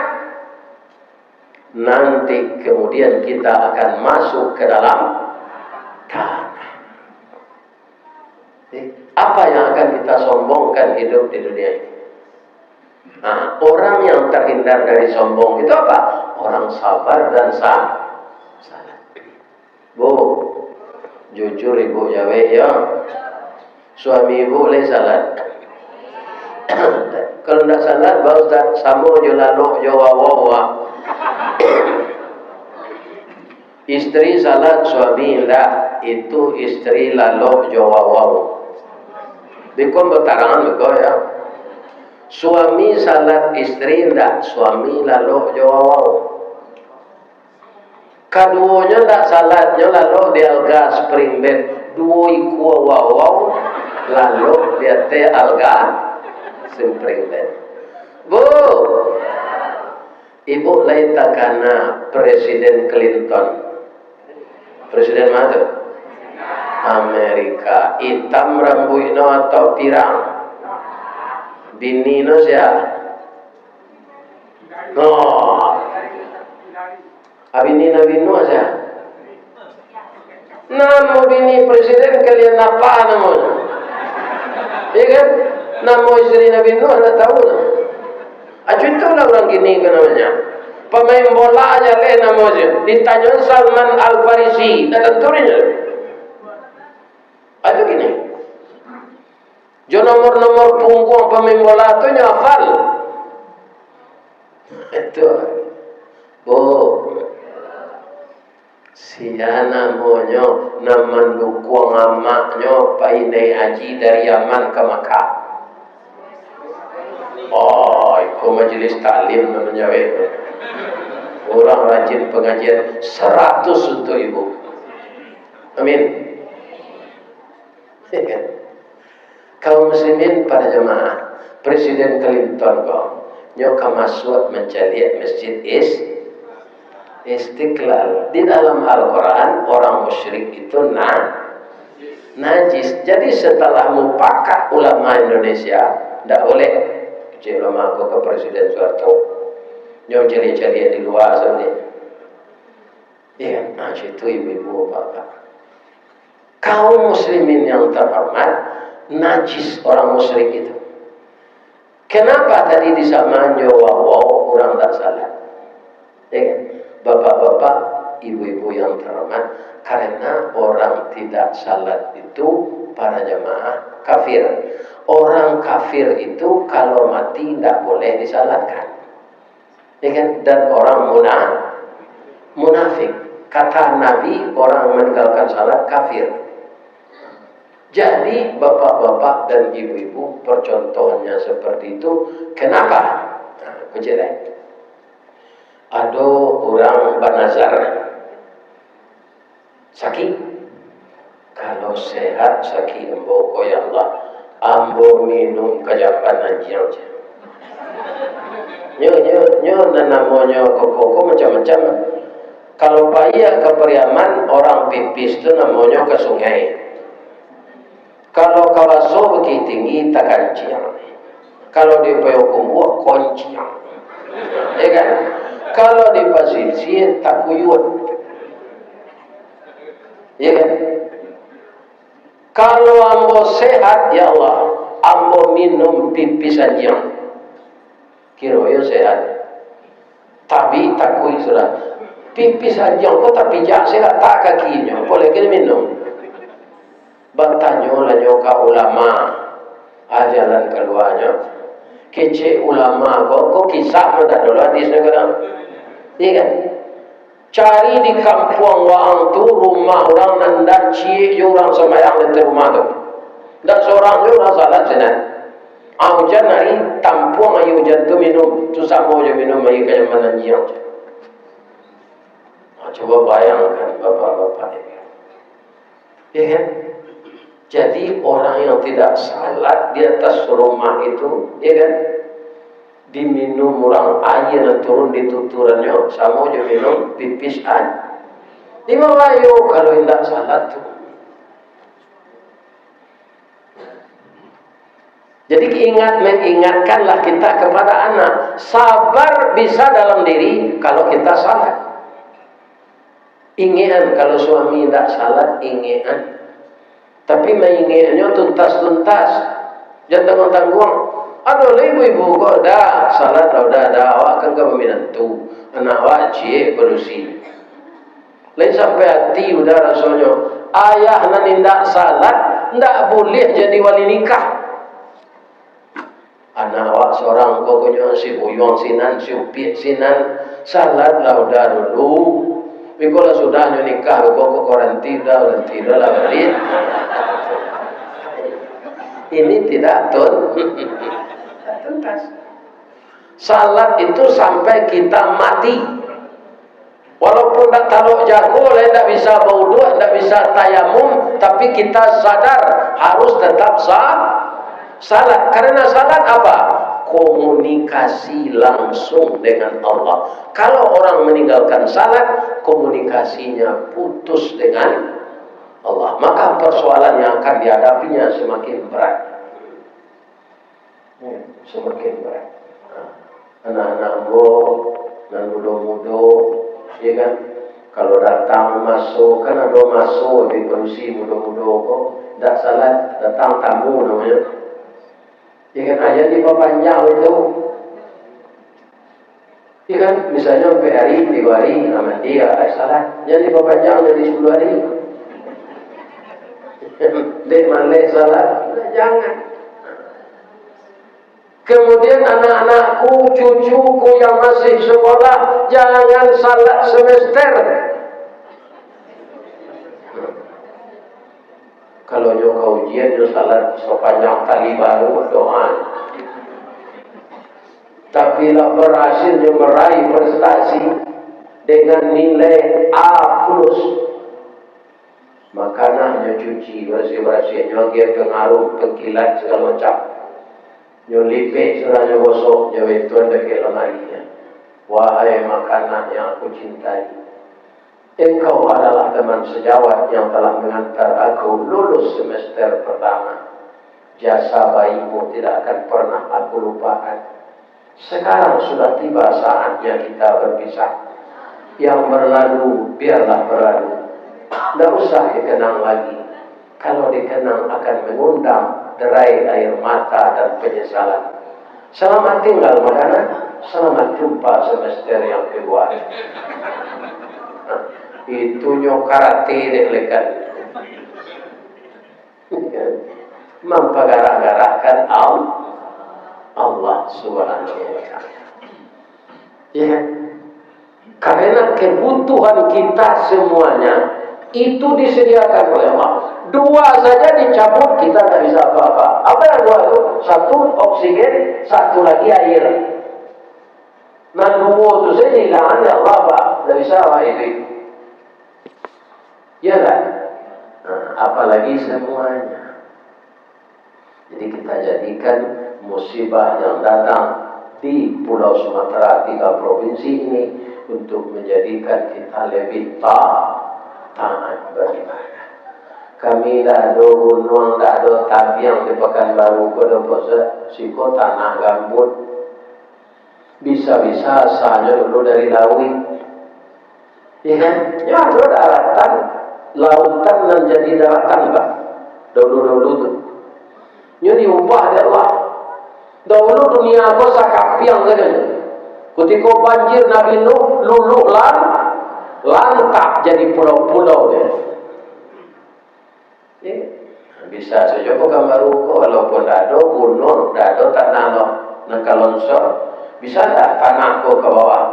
Nanti kemudian kita akan masuk ke dalam tanah. Apa yang akan kita sombongkan hidup di dunia ini? Nah, orang yang terhindar dari sombong itu apa? Orang sabar dan salat. Bu, jujur ibu Jawa ya. Suami ibu boleh salat. Kalau tidak salat, baru tak sama je lalu jawa-wawa. Istri salat, suami tidak. Itu istri lalu jawa-wawa. Bikon bertarangan betul ya. Suami salat, istri tidak. Suami lalu jawa-wawa. Keduanya tidak salatnya lalu dia alga spring bed. Dua ikut wawaw. Lalu dia teh alga spring bed. Bu, ibu lain takana Presiden Clinton. Presiden mana? Amerika. Hitam rambutnya atau pirang? Bini no siapa? Oh, abini nabi no siapa? Nama bini presiden kalian apa namanya? Iya kan? Nama istri Nabi Nuh anda tahu lah. Itulah orang gini kan namanya. Pemain bola aja le namanya. Ditanya Salman Al Farisi, dan tentunya. Itu gini. Jo nomor punggung pemain bola itu nyafal. Itu. Bu. Siya namanya naman dukung amaknya painay haji dari Yaman ke Makkah. Oh, itu majelis taklim namanya. Orang rajin pengajian 100 untuk ibu. Amin. Kaum muslimin pada jemaah, Presiden Clinton nyoka masuk mencari masjid Istiqlal. Di dalam Al-Quran orang musyrik itu najis. Jadi setelah mufakat ulama Indonesia, tidak boleh ulama aku ke Presiden Soeharto nyom cari-cari di luar sebenarnya. Iya, itu ibu-ibu bapak. Kaum muslimin yang terhormat, najis orang musyrik itu. Kenapa tadi di zaman Jawa orang tak salah? Ya, bapak-bapak, ibu-ibu yang terhormat, karena orang tidak salat itu para jemaah kafir. Orang kafir itu kalau mati tidak boleh disalatkan. Ya kan? Dan orang munafik. Kata Nabi, orang meninggalkan salat kafir. Jadi bapak-bapak dan ibu-ibu percontohannya seperti itu. Kenapa? Nah, kejadian. Ada orang banazar sakit. Kalau sehat sakit embo ya Allah, ambo minum kajapan anjing. Nyo namanya koko macam-macam. Kalau payah ke Periaman, orang pipis itu namanya ke sungai. Kalau kawaso beki tinggi tak kancing. Kalau di Payakumbuh koncing. Ya kan? Kalau di pasisir tak kuyut. Ya kan? Kalau ambo sehat ya Allah, ambo minum pipis anjing. Kira sehat. Tapi tak kuy sudah. Pipis anjing kok tak pijak sehat tak kakinya. Boleh kita minum. Bertanya lanyo ka ulama, jalan keluarnya. Kece ulama kok kisah mudah dulu hadis negara. Iya kan? Cari di kampung orang tu rumah orang nanda cie orang semayang di rumah tu. Dan seorang orang salat senang. Hujan hari tampung ayu hujan tu minum, tu sama je minum ayu kayak mana jiang. Coba bayangkan bapak-bapak ini. Iya kan? Jadi orang yang tidak salat di atas rumah itu, ya kan, diminum orang air yang turun di tuturannya, sama je minum pipis air. Di bawah kalau tidak salat tu. Jadi mengingatkanlah kita kepada anak, sabar bisa dalam diri kalau kita salat. Ingian kalau suami tidak salat, ingian. Tapi mengingatnya tuntas-tuntas, jangan tanggung-tanggung. Aduh, ibu-ibu kok dah salat dah awak kan kau menantu, anak awak cie berusi. Lain sampai hati udah rasanya, ayah nan tidak salat, tidak boleh jadi wali nikah. Anak awak seorang pokoknya si buyong sinan, si upit sinan, salat lah udah dulu. Kalau sudah nikah, kok koranti dah lah balik. Ini tidak tuntas. Salat itu sampai kita mati. Walaupun tak taruh jago, tidak bisa berwudu, tidak bisa tayamum, tapi kita sadar harus tetap salat. Karena salat apa? Komunikasi langsung dengan Allah. Kalau orang meninggalkan salat, komunikasinya putus dengan Allah. Maka persoalan yang akan dihadapinya semakin berat. Semakin berat. Anak-anak dan muda-muda, ya kan? Kalau datang masuk, kan ada masuk di pensi muda-muda kok. Tak salat, datang tamu namanya. Ya kan, aja di panjang itu. Ya kan, misalnya sampai hari, 3 hari, sama dia, salat. Jadi panjang dari 10 hari. Dek malek salat, jangan. Kemudian anak-anakku, cucuku yang masih sekolah, jangan salat semester. Kalau kau ujian, salat sepanjang tali baru doa. Tapi lah berhasil meraih prestasi dengan nilai A+. Makanannya cuci, bersih-bersihnya, dia pengaruh, pengkilat, segala macam. Nyolipik, seranya gosok, jauh itu ada ke lemarinya. Wahai makanan yang aku cintai, engkau adalah teman sejawat yang telah mengantar aku lulus semester pertama. Jasa baikmu tidak akan pernah aku lupakan. Sekarang sudah tiba saatnya kita berpisah. Yang berlalu, biarlah berlalu. Tidak usah dikenang lagi. Kalau dikenang akan mengundang derai air mata dan penyesalan. Selamat tinggal makanan, selamat jumpa semester yang kedua. Itu karate delekat. Mempergarah-garahkan Allah Subhanahu wa Ta'ala. Ya. Karena kebutuhan kita semuanya itu disediakan oleh Allah. Dua saja dicabut kita tidak bisa apa-apa. Apa yang dua itu? Satu oksigen, satu lagi air. Nah dua itu saja hilangan ya Allah Pak. Tidak bisa apa itu. Ya kan? Nah, apalagi semuanya. Jadi kita jadikan musibah yang datang di Pulau Sumatera 3 provinsi ini untuk menjadikan kita lebih taat beribadah. Kami dah ada gunung, dah ada tabiang di Pekanbaru, pada pose siko tanah gambut. Bisa-bisa asalnya dulu dari laut. Ya kan? Ya ada daratan, lautan dan jadi daratan Pak. Dulu-dulu tu. Ini diubah oleh Allah. Dahulu dunia aku sakapiang saja. Ketika banjir Nabi Nuh luluh lantak jadi pulau-pulau dia. Ya. Bisa saja bukan baru walaupun ada gunung, ada tanah nangka longsor, bisa tak tanah ko ke bawah.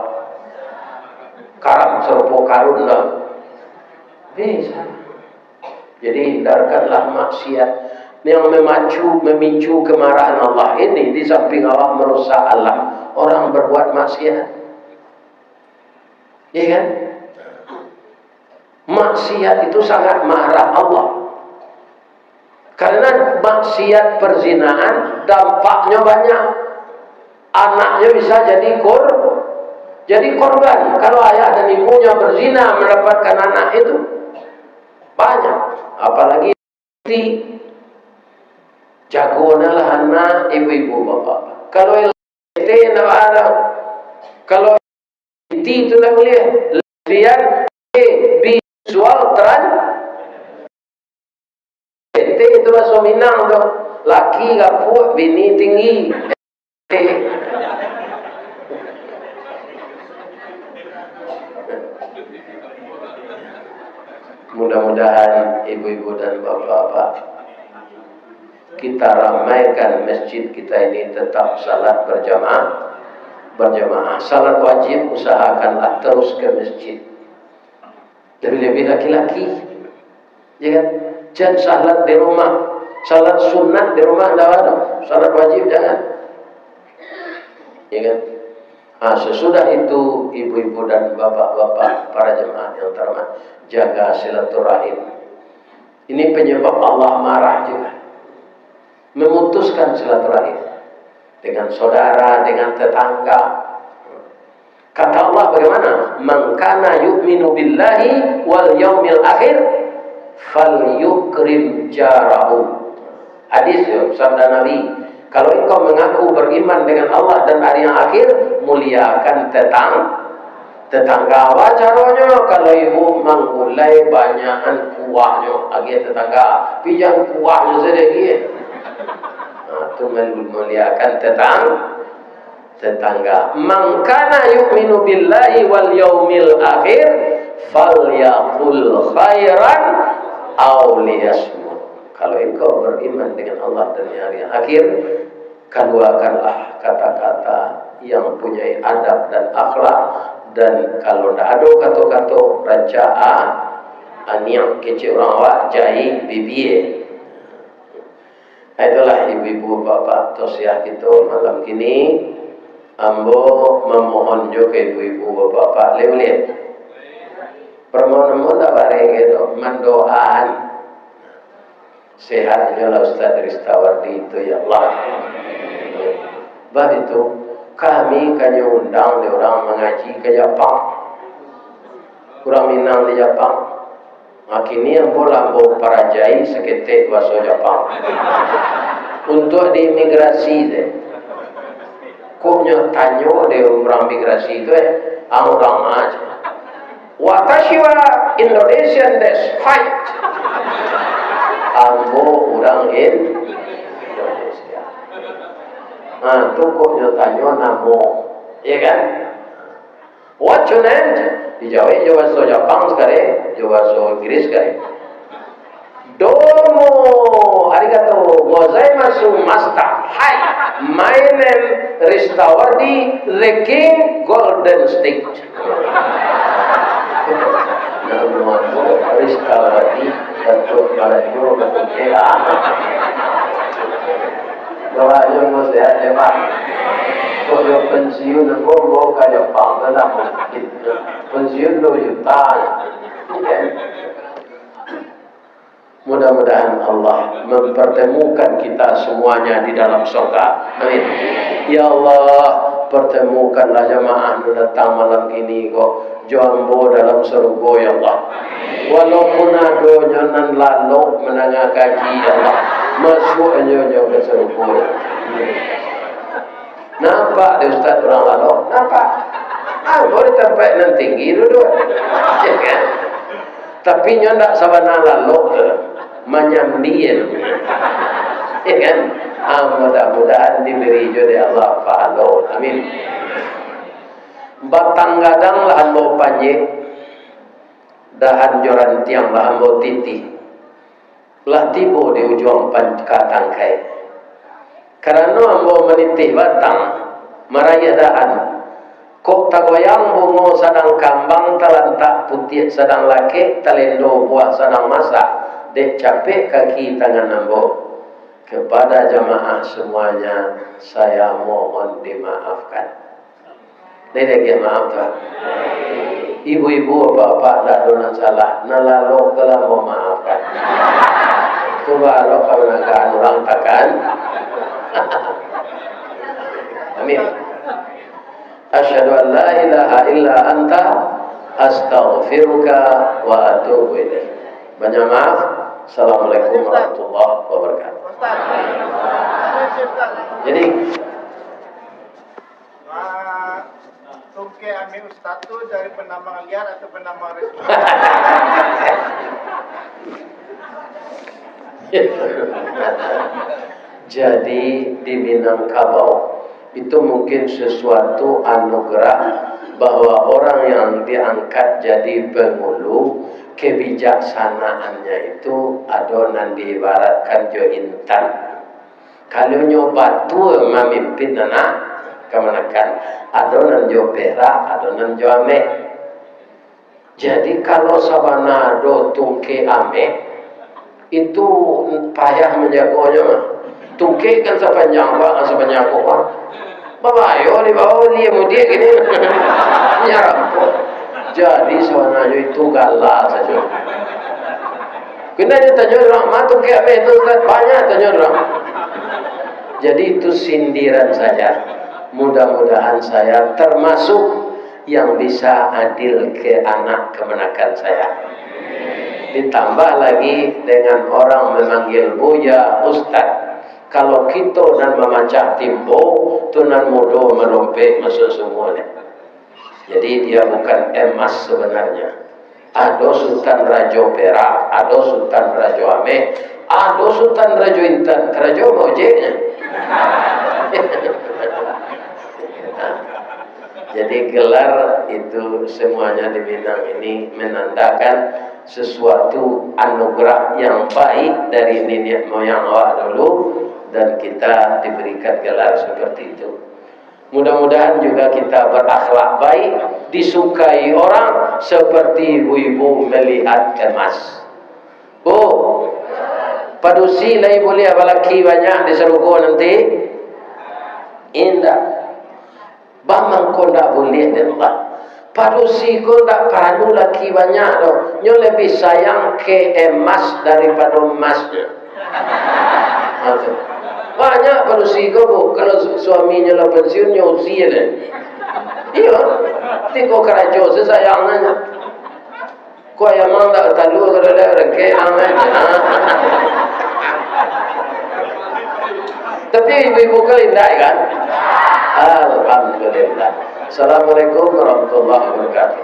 Karam serupa karun dah. Bisa. Jadi hindarkanlah maksiat yang memicu kemarahan Allah ini. Di samping Allah merusak alam, orang berbuat maksiat. Ya kan? Maksiat itu sangat marah Allah. Karena maksiat perzinahan dampaknya banyak. Anaknya bisa jadi korban. Kalau ayah dan ibunya berzina mendapatkan anak itu banyak. Apalagi jagoannya lah anak ibu-ibu bapak. Kalau kalau itu namanya lesbian, visual itu bahasa Minang tu. Laki gapuk, bini tinggi. Mudah-mudahan ibu-ibu dan bapak-bapak kita ramaikan masjid kita ini tetap salat berjamaah. Salat wajib usahakanlah terus ke masjid. Lebih-lebih laki-laki, ya kan? Jangan salat di rumah, salat sunat di rumah tidak ada, salat wajib jangan, ya kan? Nah, sesudah itu ibu-ibu dan bapak-bapak para jemaah yang terhormat, jaga silaturahim. Ini penyebab Allah marah juga. Memutuskan silaturahim dengan saudara, dengan tetangga. Kata Allah bagaimana? Man kana yu'minu billahi wal yaumil akhir falyukrim jarahu. Hadis sabda Nabi, kalau engkau mengaku beriman dengan Allah dan hari yang akhir, muliakan tetangga. Apa caranya? Kalau ibu menggulai banyakan kuahnya, agak tetangga pijang kuahnya sedikit. Itu memuliakan tetangga. Man kana yu'minu billahi wal yaumil akhir falyaqul khairan aw liyasmut. Kalau engkau beriman dengan Allah dan hari akhir, keluarkanlah kata-kata yang punya adab dan akhlak, dan kalau tidak ada kata-kata raja aniang kecil orang awak jahit bibie. Itulah ibu-ibu bapak tausiah kita malam kini. Ambo memohon juga ibu-ibu bapak lihat permohonan tak bareng itu mendoakan sehatnya lah Ustaz Ristawardi itu ya Allah. Sebab itu kami kanya undang di orang mengaji ke Jepang, kurang Minang di Jepang. Kini yang lambo para jai seketik bahasa Jepang untuk di imigrasi deh. Koknya tanya di orang migrasi itu orang aja. Watashi wa Indonesian desu. Fight. Ambo orang Indonesia. Nah, tu koknya tanya namo, ya kan? What's your name? Dijawab bahasa Jepang sekali, bahasa Inggris sekali. Domo, arigatou gozaimasu master. Hi, my name Ristawadi the king golden stick. Nama Ristawadi Datuk Melayu Datuk Kela. Doanya mesti ada pak. Kalau pensiun aku mau kayak bangga lah mungkin. Pensiun 2 juta. Mudah-mudahan Allah mempertemukan kita semuanya di dalam surga. Amin. Ya Allah, pertemukanlah jamaah datang malam ini kok jombo dalam surga ya Allah. Walaupun adonya nan lalu menengah kaji ya Allah, masuk nyonya ke surga. Nampak deh Ustaz orang lalu? Nampak? Boleh tempat nan tinggi dulu. Ya kan? Tapi nyonya tak sabana lalu menyambian. Ya kan? Mudah-mudahan diberi jodoh Allah pahala. Amin. Batang gadang lahan mau panjek, dahan joran tiang lahan mau titi, lah tibo di ujung katangkai. Karena ambo menitih batang, maraya dahan, kok tagoyang bungo sadang kambang talantak putih sadang laki, talendo buah sadang masak, dek capek kaki tangan ambo. Kepada jamaah semuanya saya mohon dimaafkan. Ini dia maaf tuan. Ibu-ibu bapak tak ada salah. Nalalo telah memaafkan. Coba lo kebenaran orang takkan. Amin. Asyhadu an la ilaha illa anta astaghfiruka wa atubu ilaik. Banyak maaf. Assalamualaikum warahmatullahi wabarakatuh. Jadi Tungke Ami Ustaz tu dari penambang liar atau penambang resmi? Jadi di Minangkabau itu mungkin sesuatu anugerah bahwa orang yang diangkat jadi penghulu kebijaksanaannya itu adonan diibaratkan jo intan. Kalau nyoba tua memimpin anak kemanakan adonan jo perak, adonan jo ame. Jadi kalau sabana do tungke ame itu payah menjaganya mah. Tungke kan sepanjang pak, sepanjang kok. Bawayo di bawah dia mudia gini. Nyarap. Jadi sebenarnya itu galak saja. Kena dia tanya orang, matu ke apa itu banyak tanya orang. Jadi itu sindiran saja. Mudah-mudahan saya termasuk yang bisa adil ke anak kemenakan saya. Ditambah lagi dengan orang memanggil Buya Ustaz. Kalau kita dan memacah timbo, tunan mudo merompek masuk semuanya. Jadi dia bukan emas sebenarnya. Ada Sultan Rajo Perak, ada Sultan Rajo Ame, ada Sultan Rajo Intan. Rajo mau jeknya. Jadi gelar itu semuanya di Minang ini menandakan sesuatu anugerah yang baik dari nenek moyang awak dulu dan kita diberikan gelar seperti itu. Mudah-mudahan juga kita berakhlak baik, disukai orang seperti ibu-ibu melihat emas. Bu, padusi lah ibu lihat balaki banyak di Serugo nanti. Indah. Bamang kau tak boleh Allah. Padusi kau tak perlu laki banyak doh. Nyo lebih sayang ke emas daripada emasnya. Banyak padusi kau bu. Kalau suaminya lah pensiun nyo usia le. Iya. Tiko kerajo sesayangnya. Kau yang mang tak talu kalau le reke amat. Tapi ibu-ibu kau indah kan? Alhamdulillah. Assalamualaikum warahmatullahi wabarakatuh.